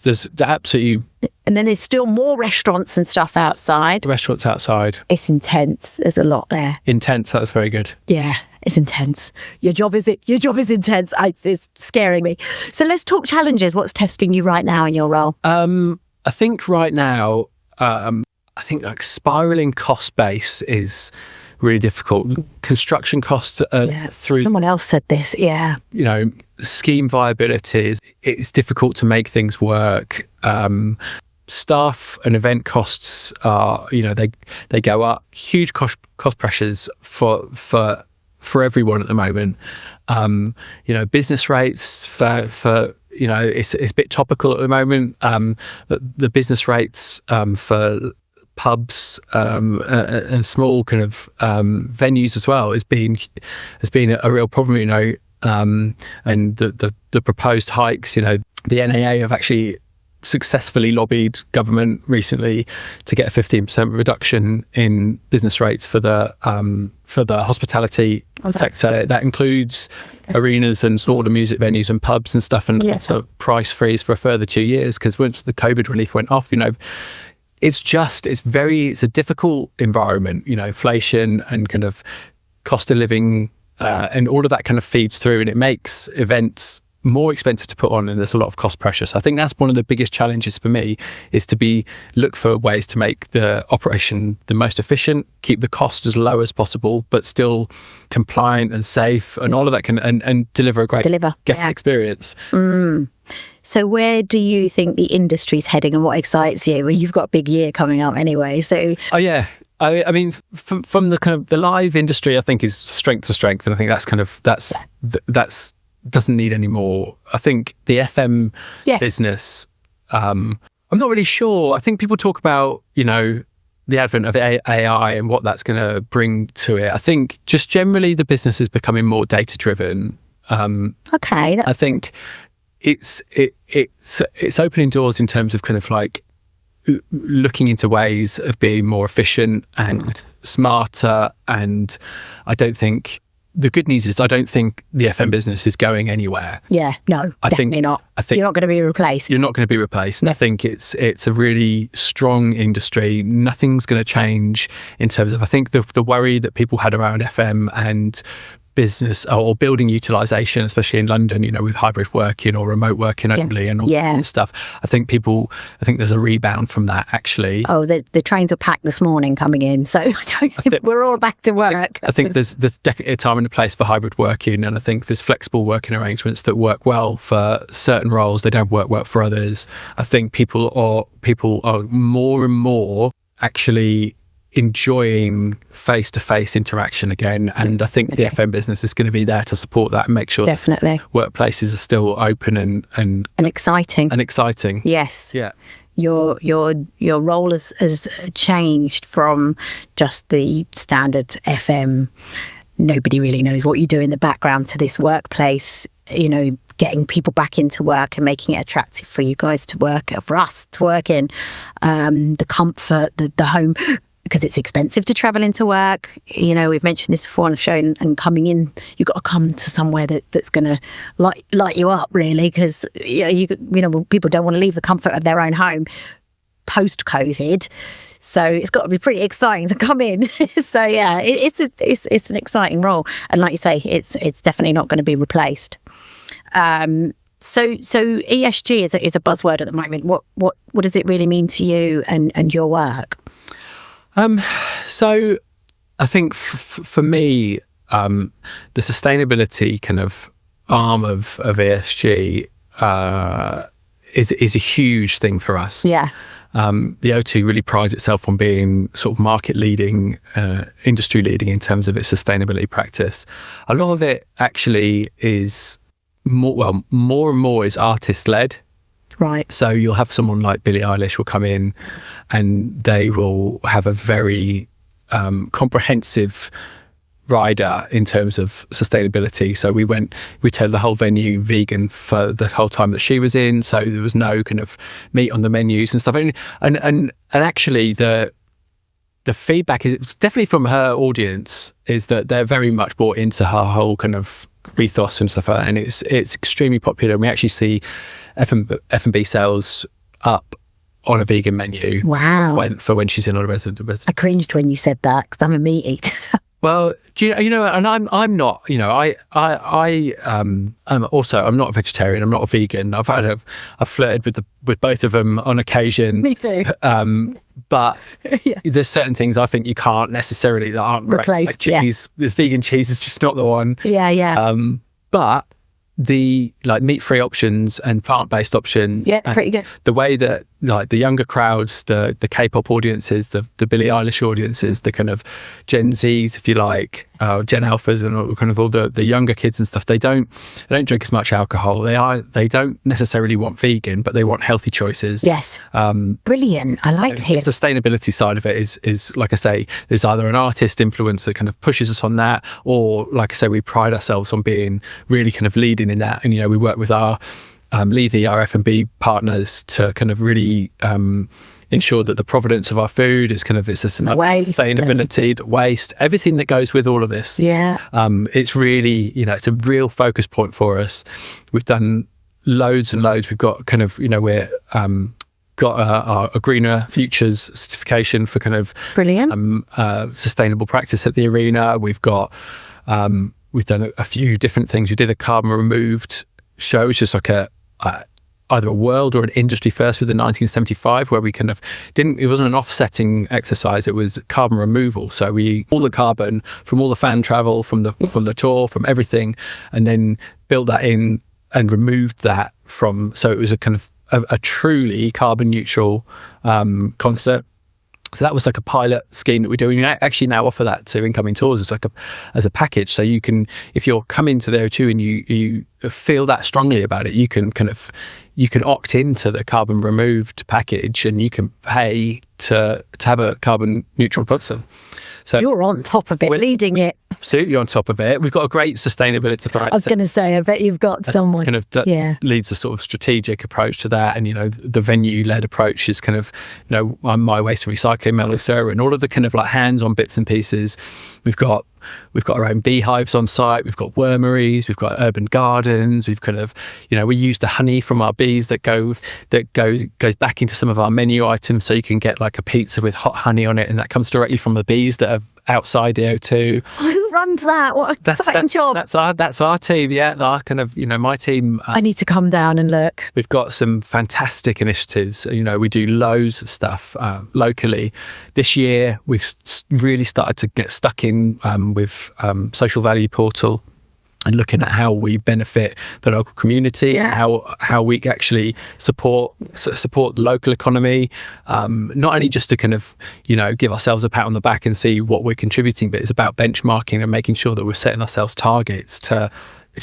There's absolutely. And then there's still more restaurants and stuff outside. Restaurants outside. It's intense. There's a lot there. Intense. That's very good. Yeah, it's intense. Your job is intense. It's scaring me. So let's talk challenges. What's testing you right now in your role? I think right now, like spiraling cost base is really difficult. Construction costs through. Someone else said this. Yeah. Scheme viability it's difficult to make things work. Staff and event costs are, they go up. Huge cost pressures for everyone at the moment. Business rates for it's a bit topical at the moment. The business rates for pubs and small kind of venues as well has been a real problem. And the proposed hikes. The NAA have actually successfully lobbied government recently to get a 15% reduction in business rates for the hospitality sector. That includes arenas and sort of music venues and pubs and stuff, and a price freeze for a further 2 years, because once the COVID relief went off, it's a difficult environment. Inflation and kind of cost of living and all of that kind of feeds through, and it makes events more expensive to put on, and there's a lot of cost pressure. So I think that's one of the biggest challenges for me, is to look for ways to make the operation the most efficient, keep the cost as low as possible, but still compliant and safe, and all of that and deliver a great guest experience. So where do you think the industry's heading, and what excites you? Well, you've got a big year coming up anyway, so. Oh yeah. I mean, from the kind of the live industry, I think is strength to strength, and I think that's doesn't need any more. I think the FM business, I'm not really sure. I think people talk about, the advent of AI and what that's going to bring to it. I think just generally the business is becoming more data driven. Okay. I think it's opening doors in terms of kind of like looking into ways of being more efficient and smarter. And the good news is I don't think the FM business is going anywhere. Yeah, no, definitely not. I think you're not going to be replaced. You're not going to be replaced. And I think it's a really strong industry. Nothing's going to change in terms of, I think the worry that people had around FM and business or building utilisation, especially in London, with hybrid working or remote working only and all that stuff. I think there's a rebound from that, actually. Oh, the trains were packed this morning coming in, so we're all back to work. I think there's definitely a time and a place for hybrid working, and I think there's flexible working arrangements that work well for certain roles. They don't work well for others. I think people are more and more actually enjoying face-to-face interaction again, and I think the FM business is going to be there to support that and make sure definitely workplaces are still open and exciting. Yes. Yeah. Your role has changed from just the standard FM. Nobody really knows what you do in the background, to this workplace. Getting people back into work and making it attractive for you guys to work, for us to work in. The comfort, the home because it's expensive to travel into work. You know, we've mentioned this before on the show, and coming in, you've got to come to somewhere that's going to light you up, really, because you know, people don't want to leave the comfort of their own home post-COVID. So it's got to be pretty exciting to come in. So yeah, it's an exciting role, and like you say, it's definitely not going to be replaced. So ESG is a buzzword at the moment. What does it really mean to you and your work? So I think for me, the sustainability kind of arm of ESG is a huge thing for us. Yeah. The O2 really prides itself on being sort of market leading, industry leading in terms of its sustainability practice. A lot of it actually is more and more is artist led. Right. So you'll have someone like Billie Eilish will come in and they will have a very comprehensive rider in terms of sustainability. So we turned the whole venue vegan for the whole time that she was in. So there was no kind of meat on the menus and stuff. And actually the feedback is definitely from her audience is that they're very much bought into her whole kind of ethos and stuff like that. And it's extremely popular. And we actually see F&B sales up on a vegan menu. Wow. For when she's in on a resident. I cringed when you said that because I'm a meat eater. Well, do you know, and I'm not, you know, I'm not a vegetarian. I'm not a vegan. I've flirted with both of them on occasion. Me too. But Yeah. There's certain things I think you can't necessarily that aren't replace. Great. Like cheese, this vegan cheese is just not the one. Yeah. But the like meat-free options and plant-based options, pretty good. The way that like the younger crowds, the K-pop audiences, the Billie Eilish audiences, the kind of Gen Zs, if you like, Gen Alphas, and kind of all the younger kids and stuff, they don't drink as much alcohol. They don't necessarily want vegan, but they want healthy choices. Yes. Brilliant. I like to hear. The sustainability side of it is like I say, there's either an artist influence that kind of pushes us on that, or like I say, we pride ourselves on being really kind of leading in that. And you know, we work with our Levy, our F&B partners, to kind of really ensure that the provenance of our food is kind of sustainability, the waste, everything that goes with all of this. Yeah. It's really, you know, it's a real focus point for us. We've done loads and loads. We've got kind of, you know, we're got a greener futures certification for kind of brilliant sustainable practice at the arena. We've got we've done a few different things. We did a carbon removed show, which is like either a world or an industry first with the 1975, where we kind of it wasn't an offsetting exercise, it was carbon removal. So we all the carbon from all the fan travel, from the tour, from everything, and then built that in and removed that from, so it was a kind of a truly carbon neutral concert. So that was like a pilot scheme that we're doing. We actually now offer that to incoming tours as a package. So you can, if you're coming to the O2 and you feel that strongly about it, you can opt into the carbon removed package, and you can pay to have a carbon neutral concert. So you're on top of it, leading it. Absolutely on top of it. We've got a great sustainability practice. I was going to say, I bet you've got someone. Kind of that leads a sort of strategic approach to that. And, you know, the venue-led approach is kind of, you know, my waste and recycling, Melisera, and all of the kind of like hands-on bits and pieces. We've got our own beehives on site. We've got wormeries. We've got urban gardens. We've kind of, you know, we use the honey from our bees that goes back into some of our menu items. So you can get like a pizza with hot honey on it, and that comes directly from the bees that are outside the O2. Who runs that? What a exciting job! That's our team. Yeah, our kind of, you know, my team. I need to come down and look. We've got some fantastic initiatives. You know, we do loads of stuff locally. This year, we've really started to get stuck in with social value portal and looking at how we benefit the local community, how we actually support the local economy, not only just to kind of, you know, give ourselves a pat on the back and see what we're contributing, but it's about benchmarking and making sure that we're setting ourselves targets to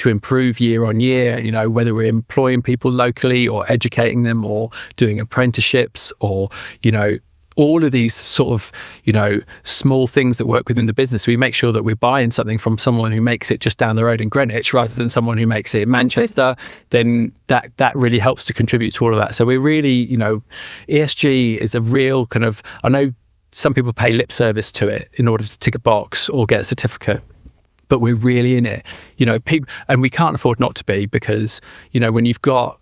improve year on year, you know, whether we're employing people locally or educating them or doing apprenticeships or, you know, all of these sort of, you know, small things that work within the business. We make sure that we're buying something from someone who makes it just down the road in Greenwich rather than someone who makes it in Manchester. Then that really helps to contribute to all of that. So we're really, you know, ESG is a real kind of, I know some people pay lip service to it in order to tick a box or get a certificate. But we're really in it, people, and we can't afford not to be, because, when you've got,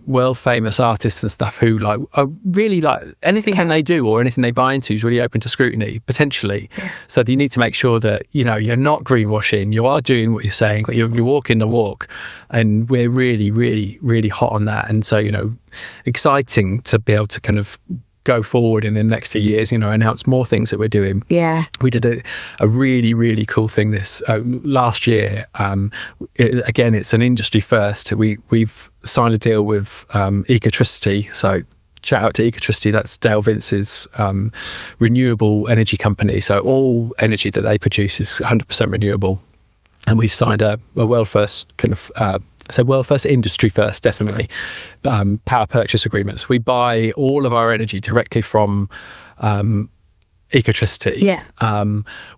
world famous artists and stuff who are really anything they do or anything they buy into is really open to scrutiny, potentially. Yeah. So you need to make sure that, you're not greenwashing, you are doing what you're saying, you're walking the walk. And we're really, really, really hot on that. And so, exciting to be able to kind of go forward in the next few years, announce more things that we're doing. Yeah. We did a really, really cool thing this last year. Again, it's an industry first. We've signed a deal with Ecotricity. So shout out to Ecotricity. That's Dale Vince's renewable energy company. So all energy that they produce is 100% renewable. And we signed a world first kind of world first, industry first, definitely, power purchase agreements. We buy all of our energy directly from Ecotricity. Yeah.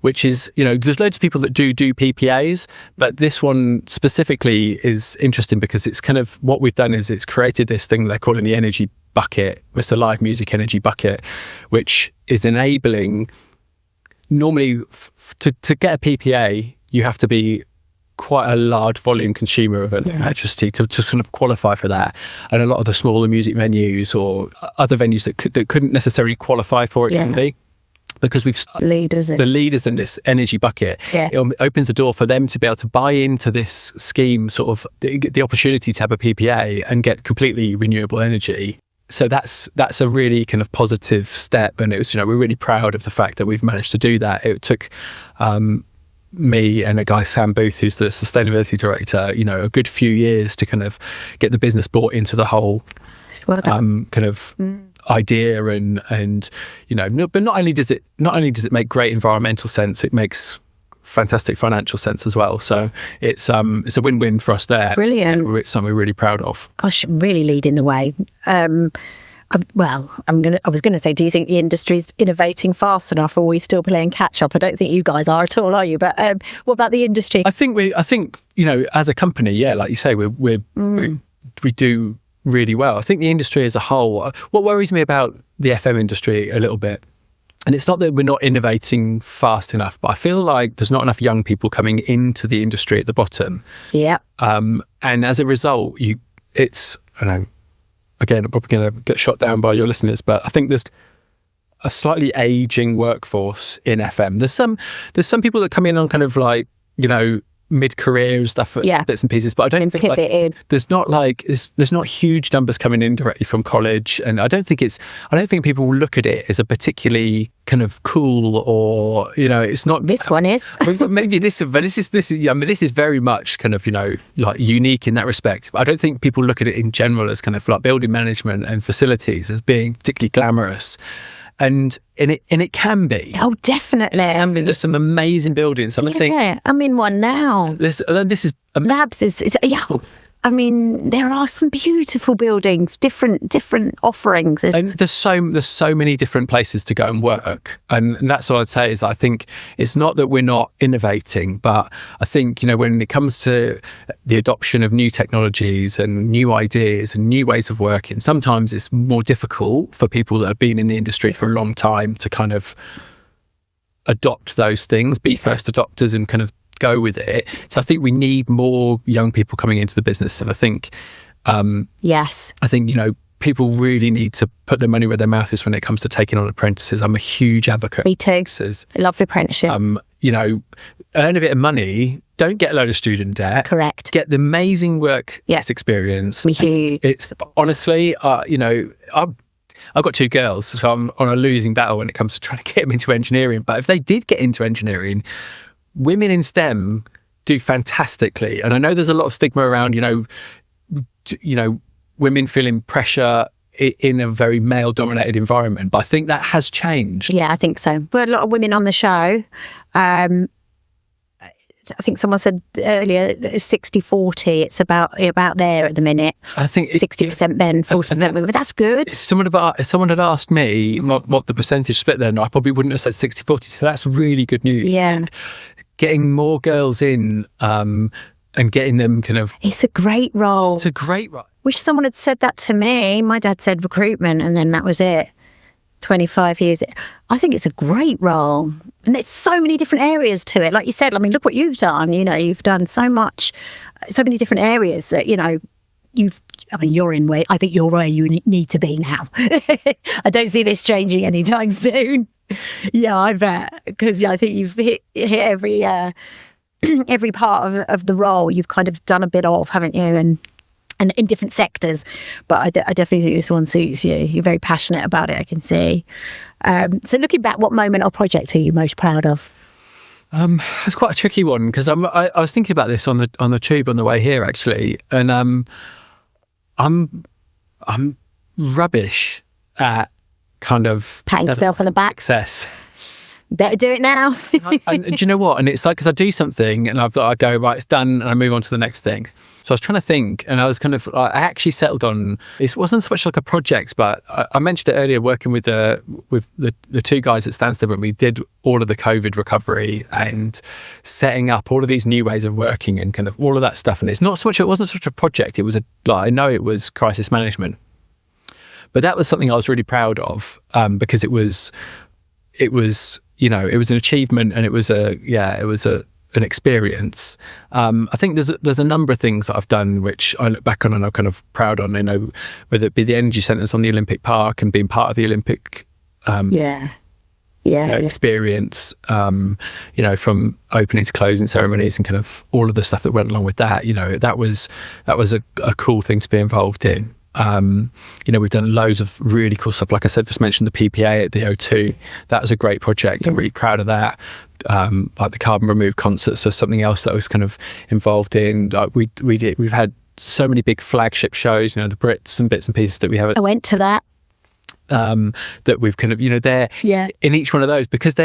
Which is, there's loads of people that do PPAs, but this one specifically is interesting because it's kind of, what we've done is it's created this thing they're calling the energy bucket. It's a live music energy bucket, which is enabling, normally to get a PPA, you have to be quite a large volume consumer of electricity to kind of qualify for that. And a lot of the smaller music venues or other venues that couldn't necessarily qualify for it can be. Because we've the leaders in this energy bucket, it opens the door for them to be able to buy into this scheme, sort of the opportunity to have a PPA and get completely renewable energy. So that's a really kind of positive step, and it was, we're really proud of the fact that we've managed to do that. It took me and a guy, Sam Booth, who's the sustainability director, a good few years to kind of get the business bought into the whole kind of idea, and but not only does it make great environmental sense, it makes fantastic financial sense as well. So it's a win-win for us there. Brilliant. It's something we're really proud of. Gosh, really leading the way. I was going to say, do you think the industry's innovating fast enough, or are we still playing catch up? I don't think you guys are at all, are you? But what about the industry? I think as a company, like you say, we do really well. I think the industry as a whole, what worries me about the FM industry a little bit, and it's not that we're not innovating fast enough, but I feel like there's not enough young people coming into the industry at the bottom. Yeah. And as a result, again, I'm probably going to get shot down by your listeners, but I think there's a slightly aging workforce in FM. There's some people that come in on kind of mid-career and stuff, bits and pieces, but I don't think there's not huge numbers coming in directly from college, and I don't think people will look at it as a particularly kind of cool, or it's not. This one is maybe this is very much kind of unique in that respect. I don't think people look at it in general as kind of like building management and facilities as being particularly glamorous. And it can be. Oh, definitely. I mean, there's some amazing buildings. I'm in one now. This is Labs is I mean, there are some beautiful buildings, different offerings. And there's so many different places to go and work. And that's what I'd say is I think it's not that we're not innovating, but I think, when it comes to the adoption of new technologies and new ideas and new ways of working, sometimes it's more difficult for people that have been in the industry for a long time to kind of adopt those things, be first adopters and kind of go with it. So I think we need more young people coming into the business, and I think yes, I think people really need to put their money where their mouth is when it comes to taking on apprentices. I'm a huge advocate. Me too. I love the apprenticeship. Earn a bit of money, don't get a load of student debt. Correct. Get the amazing work experience. It's honestly I've got two girls, so I'm on a losing battle when it comes to trying to get them into engineering. But if they did get into engineering, women in STEM do fantastically. And I know there's a lot of stigma around, women feeling pressure in a very male-dominated environment. But I think that has changed. Yeah, I think so. We're a lot of women on the show. I think someone said earlier, 60-40. It's about there at the minute. I think 60% men, 40% women. But that's good. If someone had asked me what the percentage split then, I probably wouldn't have said 60-40. So that's really good news. Yeah. Getting more girls in and getting them kind of... It's a great role. It's a great role. Wish someone had said that to me. My dad said recruitment, and then that was it. 25 years. I think it's a great role. And there's so many different areas to it. Like you said, I mean, look what you've done. You know, you've done so many different areas that, you know, you're in where, I think you're where you need to be now. I don't see this changing anytime soon. Yeah, I bet. Because I think you've hit every part of the role you've kind of done a bit of, haven't you? And in different sectors. But I definitely think this one suits you. You're very passionate about it, I can see. So looking back, what moment or project are you most proud of? It's quite a tricky one, because I was thinking about this on the tube on the way here, actually. And I'm rubbish at kind of patting yourself on the back. Access. Better do it now. and do you know what? And it's like, because I do something and I go, right, it's done, and I move on to the next thing. So I was trying to think, and I was kind of, I actually settled on, it wasn't so much like a project, but I mentioned it earlier, working with the two guys at Stansted when we did all of the COVID recovery and setting up all of these new ways of working and kind of all of that stuff. And it wasn't such a project. It was I know it was crisis management, but that was something I was really proud of, because it was, you know, it was an achievement, and it was an experience. I think there's a number of things that I've done which I look back on and I'm kind of proud on, you know, whether it be the energy centres on the Olympic Park and being part of the Olympic experience, you know, from opening to closing ceremonies and kind of all of the stuff that went along with that. You know, that was a cool thing to be involved in. You know, we've done loads of really cool stuff. Like I said, just mentioned the PPA at the O2. That was a great project. I'm really proud of that. Like the carbon remove concerts, so something else that I was kind of involved in. Like we've had so many big flagship shows, you know, the Brits and bits and pieces that we have. I went to that. That we've kind of, you know, they're in each one of those because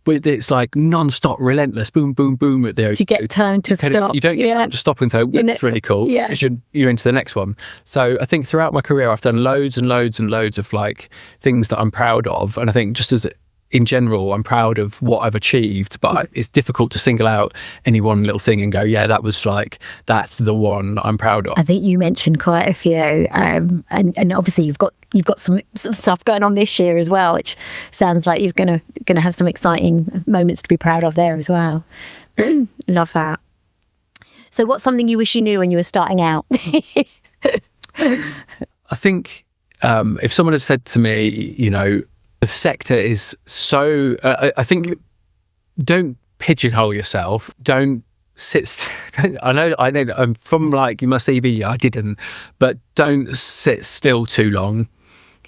it's like non-stop, relentless, boom, boom, boom at the. You get time to stop. You don't get time to stop and go, that's really cool. Yeah. Because you're into the next one. So I think throughout my career, I've done loads and loads and loads of like things that I'm proud of. And I think just as in general, I'm proud of what I've achieved, but it's difficult to single out any one little thing and go, yeah, that was like, that's the one I'm proud of. I think you mentioned quite a few, and obviously you've got some stuff going on this year as well, which sounds like you're gonna have some exciting moments to be proud of there as well. Love that. So what's something you wish you knew when you were starting out? I think if someone had said to me, you know, the sector is so, I think, don't pigeonhole yourself. Don't sit, I know from like my CV, I didn't, but don't sit still too long.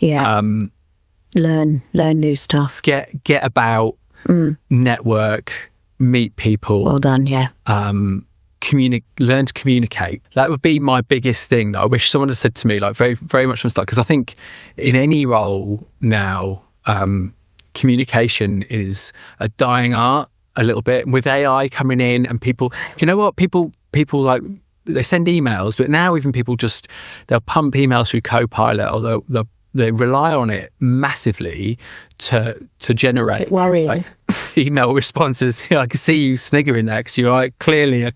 Yeah. Learn new stuff. Get about, network, meet people. Well done, yeah. Learn to communicate. That would be my biggest thing that I wish someone had said to me, like very, very much from the start. Because I think in any role now, communication is a dying art a little bit. With AI coming in and people, you know what, people like, they send emails, but now even people they'll pump emails through Copilot, or they rely on it massively to generate like, email responses. You know, I can see you sniggering there because you're like clearly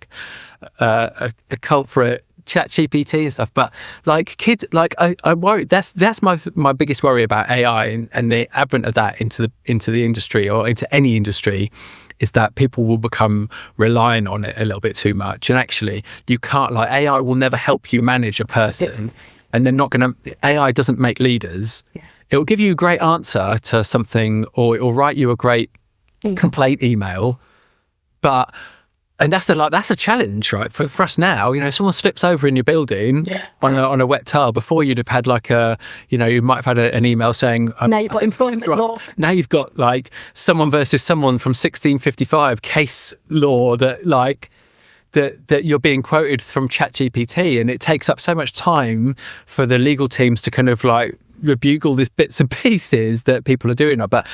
a culprit. ChatGPT and stuff, but like kids, like I worry. That's my biggest worry about AI and the advent of that into the industry or into any industry, is that people will become reliant on it a little bit too much. And actually, you can't, like, AI will never help you manage a person, and they're not going to. AI doesn't make leaders. Yeah. It will give you a great answer to something, or it will write you a great complaint email, but. And that's a challenge, right? For us now, you know, if someone slips over in your building on a wet tile, before you'd have had like you might have had an email saying... now you've got employment law. Now you've got like someone versus someone from 1655 case law that you're being quoted from ChatGPT, and it takes up so much time for the legal teams to kind of like rebuke all these bits and pieces that people are doing. But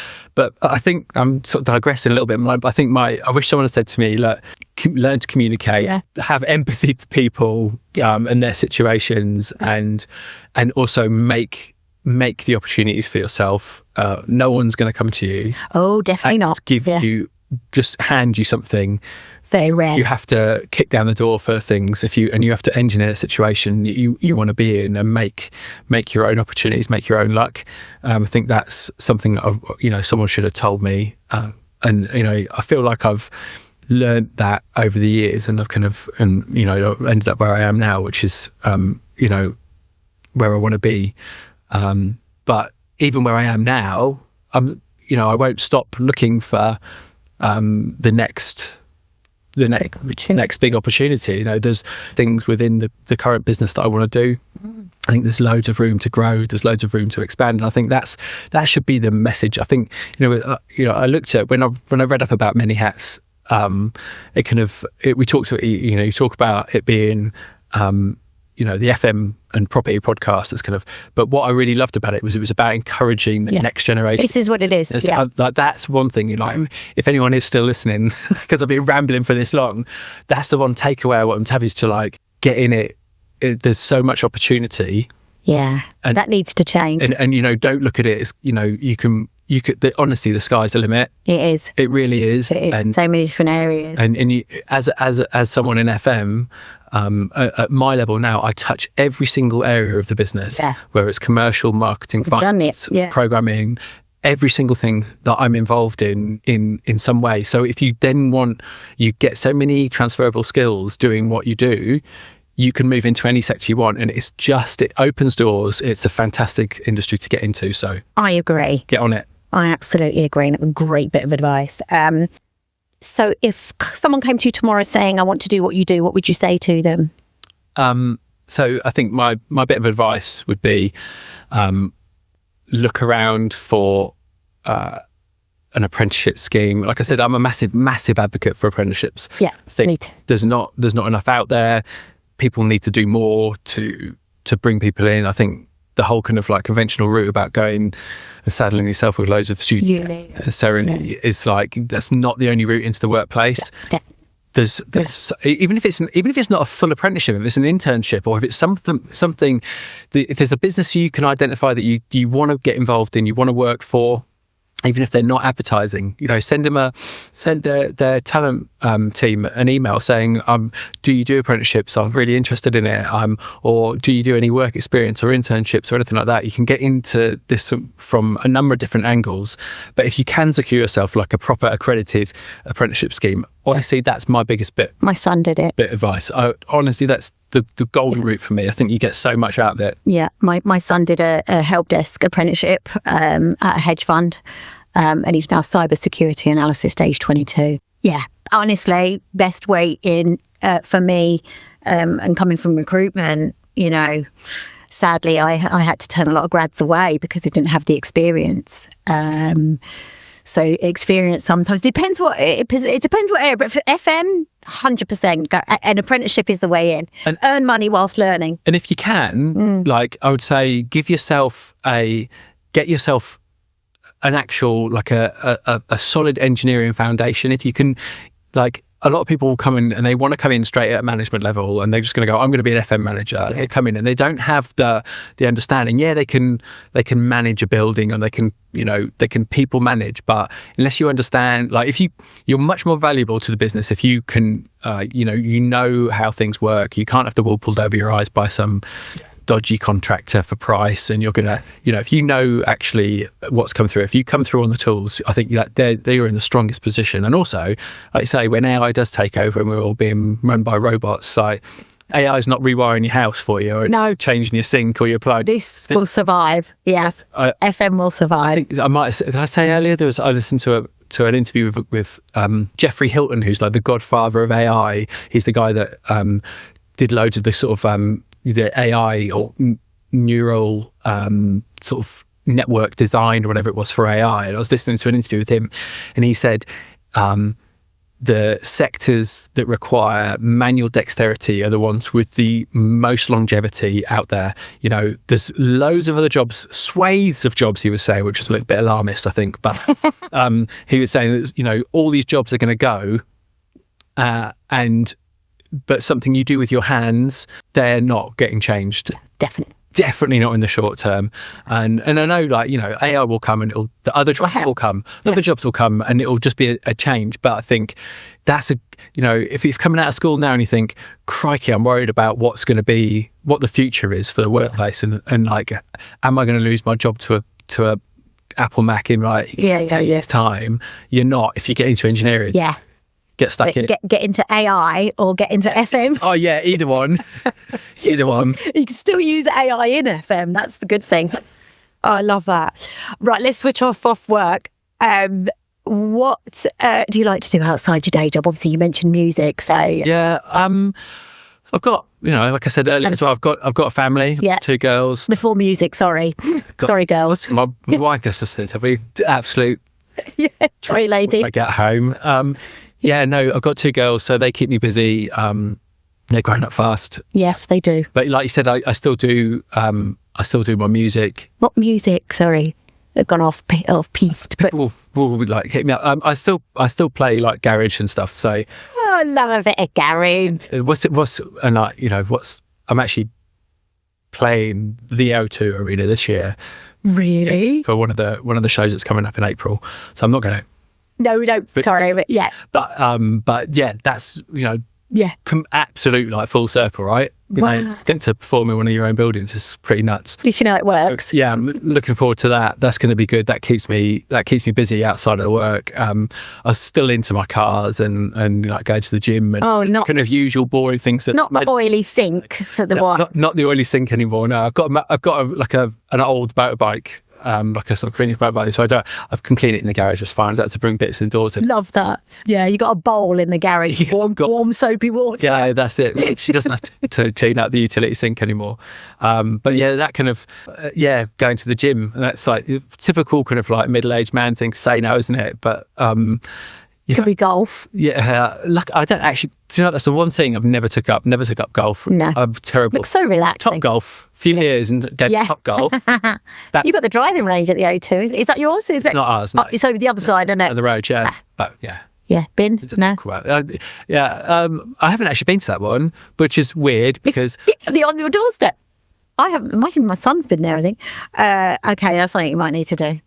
I think I'm sort of digressing a little bit. I wish someone had said to me, look, learn to communicate, have empathy for people and their situations, and also make the opportunities for yourself. No one's going to come to you. Oh, definitely not. Just hand you something very rare. You have to kick down the door for things and you have to engineer a situation you want to be in and make your own opportunities, make your own luck. I think that's something that someone should have told me, and I feel like I've learned that over the years, and I've ended up where I am now, which is where I want to be. But even where I am now, I won't stop looking for the next big opportunity. There's things within the current business that I want to do. I think there's loads of room to grow. There's loads of room to expand, and I think that should be the message. I think I looked at when I read up about many hats. We talked to you talk about it being the FM and property podcast. It's but what I really loved about it was about encouraging the next generation. This is what it is. Yeah. That's one thing. If anyone is still listening, because I've been rambling for this long, that's the one takeaway I want them to have, is to get in it. There's so much opportunity. Yeah, and that needs to change. And don't look at it as you could. Honestly, the sky's the limit. It is. It really is. It is. And so many different areas. And you, as someone in FM, at my level now, I touch every single area of the business. Yeah. Whether it's commercial, marketing, finance, programming, every single thing that I'm involved in some way. So if you then you get so many transferable skills doing what you do, you can move into any sector you want, and it opens doors. It's a fantastic industry to get into. So I agree. Get on it. I absolutely agree. And a great bit of advice. So if someone came to you tomorrow saying, I want to do what you do, what would you say to them? So I think my bit of advice would be, look around for an apprenticeship scheme. Like I said, I'm a massive advocate for apprenticeships. Yeah, I think there's not enough out there. People need to do more to bring people in. I think the whole conventional route about going and saddling yourself with loads of students necessarily is that's not the only route into the workplace. There's even if it's not a full apprenticeship, if it's an internship, or if it's something if there's a business you can identify that you want to get involved in, you want to work for, even if they're not advertising, send their talent team an email saying, do you do apprenticeships? I'm really interested in it. Or do you do any work experience or internships or anything like that? You can get into this from a number of different angles. But if you can secure yourself a proper accredited apprenticeship scheme, honestly, that's my biggest bit. My son did it. Bit of advice. Honestly, that's the golden route for me. I think you get so much out of it. Yeah, my son did a help desk apprenticeship at a hedge fund, and he's now cybersecurity analyst, age 22. Yeah, honestly, best way in for me, and coming from recruitment, sadly, I had to turn a lot of grads away because they didn't have the experience. So experience sometimes depends it depends what area, but for FM, 100%, an apprenticeship is the way in. And earn money whilst learning. And if you can, I would say, get yourself an actual a solid engineering foundation. If you can, a lot of people will come in and they want to come in straight at management level, and they're just going to go, I'm going to be an FM manager. They come in and they don't have the understanding. Yeah, they can manage a building, and they can people manage, but unless you understand, you're much more valuable to the business if you can, how things work. You can't have the wool pulled over your eyes by some dodgy contractor for price, and you're gonna, if you know actually what's come through, if you come through on the tools, I think that they're in the strongest position. And also, like I say, when AI does take over and we're all being run by robots, AI is not rewiring your house for you, or changing your sink or your plug. This will survive. Yeah, FM will survive. Did I say earlier? I listened to an interview with Jeffrey Hilton, who's the godfather of AI. He's the guy that did loads of the sort of the AI or neural sort of network design or whatever it was for AI. And I was listening to an interview with him, and he said the sectors that require manual dexterity are the ones with the most longevity out there. There's loads of other jobs, swathes of jobs, he was saying, which was a little bit alarmist, I think. But he was saying that, all these jobs are going to go, but something you do with your hands, they're not getting changed. Definitely. definitely not in the short term. And I know, like, you know, AI will come and the other jobs will come, other jobs will come, and it'll just be a change. But I think that's you know, if you're coming out of school now and you think, crikey, I'm worried about what the future is for the workplace, and like, am I going to lose my job to a Apple Mac in like years time? You're not, if you get into engineering. Yeah. Get stuck in it. Get into AI or get into FM. Oh yeah, either one. Either one. You can still use AI in FM. That's the good thing. Oh, I love that. Right, let's switch off work. What do you like to do outside your day job? Obviously, you mentioned music. So yeah, I've got, you know, like I said earlier as well, I've got a family, 2 girls. Before music, sorry, girls. My wife gets us to be absolute true lady. I get home. Yeah, no, I've got 2 girls, so they keep me busy. They're growing up fast. Yes, they do. But like you said, I still do. I still do my music. What music? Sorry, they've gone off pieced. But People will like hit me up. I still play like garage and stuff. So I love a bit of garage. I'm actually playing the O2 Arena this year. Really? For one of the shows that's coming up in April. So I'm not going to. No, we don't. Sorry, but yeah. But yeah, that's, you know, absolute like full circle, right? You know, getting to perform in one of your own buildings is pretty nuts. You know it works. Yeah, I'm looking forward to that. That's going to be good. That keeps me busy outside of work. I'm still into my cars and like go to the gym and kind of usual boring things that not the oily sink for the what? Not the oily sink anymore. No, I've got an old motorbike. Like a sort of cleaning motorbike, so I can clean it in the garage just fine. I have to bring bits indoors. Love that. Yeah, you got a bowl in the garage, warm soapy water. Yeah, that's it. She doesn't have to clean out the utility sink anymore. But yeah, that kind of going to the gym, and that's like typical kind of like middle-aged man thing to say now, isn't it? But could be golf. Yeah, I don't actually. Do you know, that's the one thing I've never took up. Never took up golf. No, I'm terrible. Looks so relaxing. Top golf, few years and gave top golf. You've got the driving range at the O2. Is that yours? Is that not ours? No. It's over the other side, isn't it? Of the road, yeah. But yeah. Yeah, been? No. I haven't actually been to that one, which is weird because on your doorstep. I haven't. My son's been there, I think. Okay, that's something you might need to do.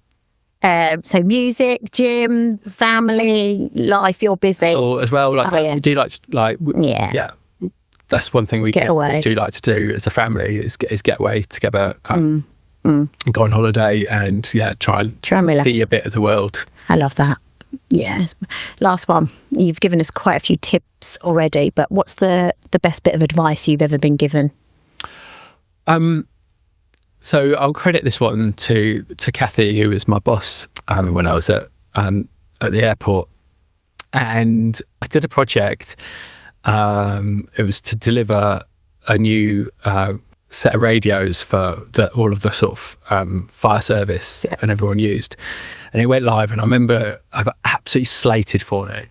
So music, gym, family, life, you're busy. Or as well, like do you like yeah. That's one thing we do like to do as a family is get away together, go on holiday and try and see a bit of the world. I love that. Yes. Last one. You've given us quite a few tips already, but what's the best bit of advice you've ever been given? So I'll credit this one to Kathy, who was my boss when I was at the airport, and I did a project. It was to deliver a new set of radios for all of the sort of fire service and everyone used, and it went live. And I remember I got absolutely slated for it.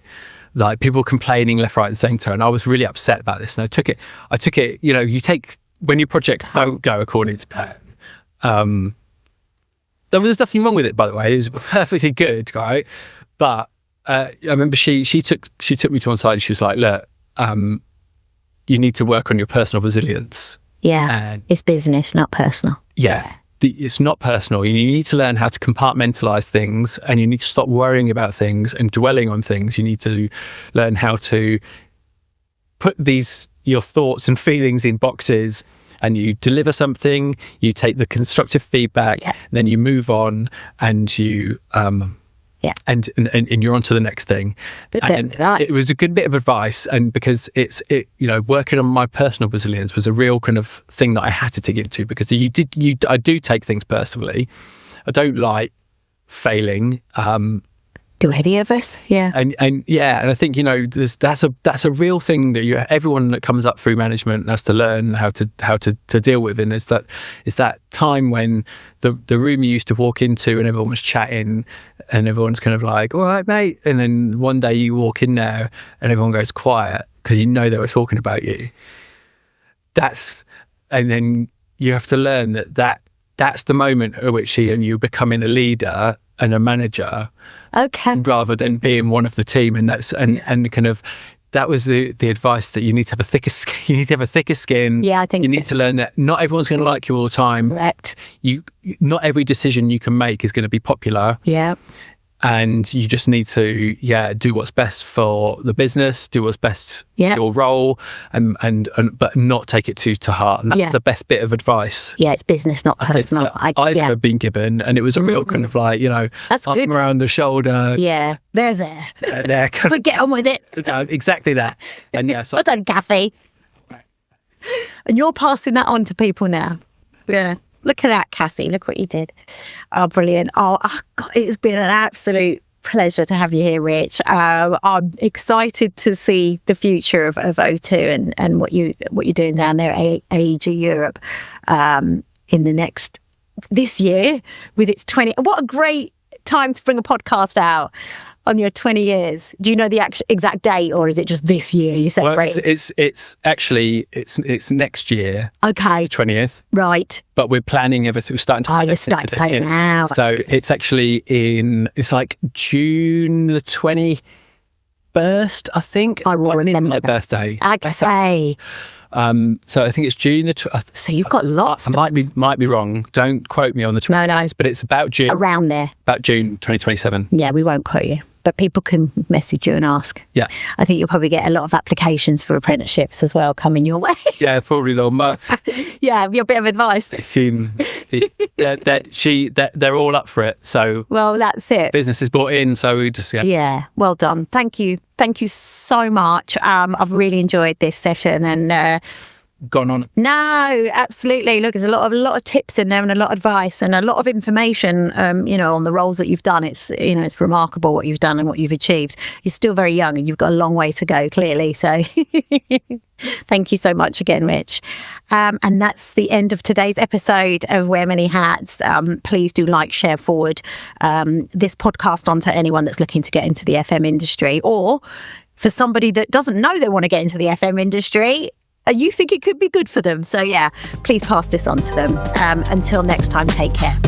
Like people complaining left, right, and centre, and I was really upset about this. And I took it. You know, when your projects don't go according to plan. There was nothing wrong with it, by the way. It was perfectly good, right? But I remember she took me to one side and she was like, "Look, you need to work on your personal resilience." Yeah, and it's business, not personal. Yeah, it's not personal. You need to learn how to compartmentalize things, and you need to stop worrying about things and dwelling on things. You need to learn how to put your thoughts and feelings in boxes. And you deliver something, you take the constructive feedback, then you move on, and you and you're on to the next thing. And it was a good bit of advice, and because working on my personal resilience was a real kind of thing that I had to dig into, because I do take things personally. I don't like failing. Do any of us? Yeah. And I think that's a real thing that everyone that comes up through management has to learn how to deal with. And it's that time when the room you used to walk into and everyone was chatting and everyone's kind of like, "All right, mate," and then one day you walk in there and everyone goes quiet because they were talking about you. And then you have to learn that's the moment at which you're becoming a leader and a manager. Okay. Rather than being one of the team, and kind of that was the advice, that you need to have a thicker skin. You need to have a thicker skin. Yeah, I think you need to learn that not everyone's going to like you all the time. Correct. Not every decision you can make is going to be popular. Yeah. And you just need to, do what's best for the business, do what's best for your role, and but not take it too to heart. And that's the best bit of advice. Yeah, it's business, not personal. I've ever been given, and it was a real kind of like, that's arm good. around the shoulder. Yeah, they're there. They're But get on with it. Exactly that. And Well done, Kathy. And you're passing that on to people now. Yeah. Look at that, Kathy. Look what you did. Oh, brilliant. Oh, God, it's been an absolute pleasure to have you here, Rich. I'm excited to see the future of O2 and what you're doing down there at AEG Europe this year with its 20. What a great time to bring a podcast out on your 20 years. Do you know the exact date, or is it just this year you celebrate? Well, it's actually next year. Okay. 20th. Right. But we're planning everything. We're starting to. You're starting to plan now. So it's actually it's like June the 21st, I think. I remember my birthday. Okay. So I think it's June the 12th. So you've got lots. I might be wrong. Don't quote me on the 20th. No. But it's about June. Around there. About June 2027. Yeah, we won't quote you. But people can message you and ask. Yeah. I think you'll probably get a lot of applications for apprenticeships as well coming your way. Yeah, probably a lot. Yeah, your bit of advice. They're all up for it. So well, that's it. Business is brought in, so we just Yeah, well done. Thank you so much. I've really enjoyed this session and. Gone on. No, absolutely. Look, there's a lot of tips in there and a lot of advice and a lot of information, on the roles that you've done. It's, it's remarkable what you've done and what you've achieved. You're still very young and you've got a long way to go, clearly. So thank you so much again, Rich. And that's the end of today's episode of Wear Many Hats. Please do share forward this podcast onto anyone that's looking to get into the FM industry, or for somebody that doesn't know they want to get into the FM industry, you think it could be good for them. So please pass this on to them. Until next time, take care.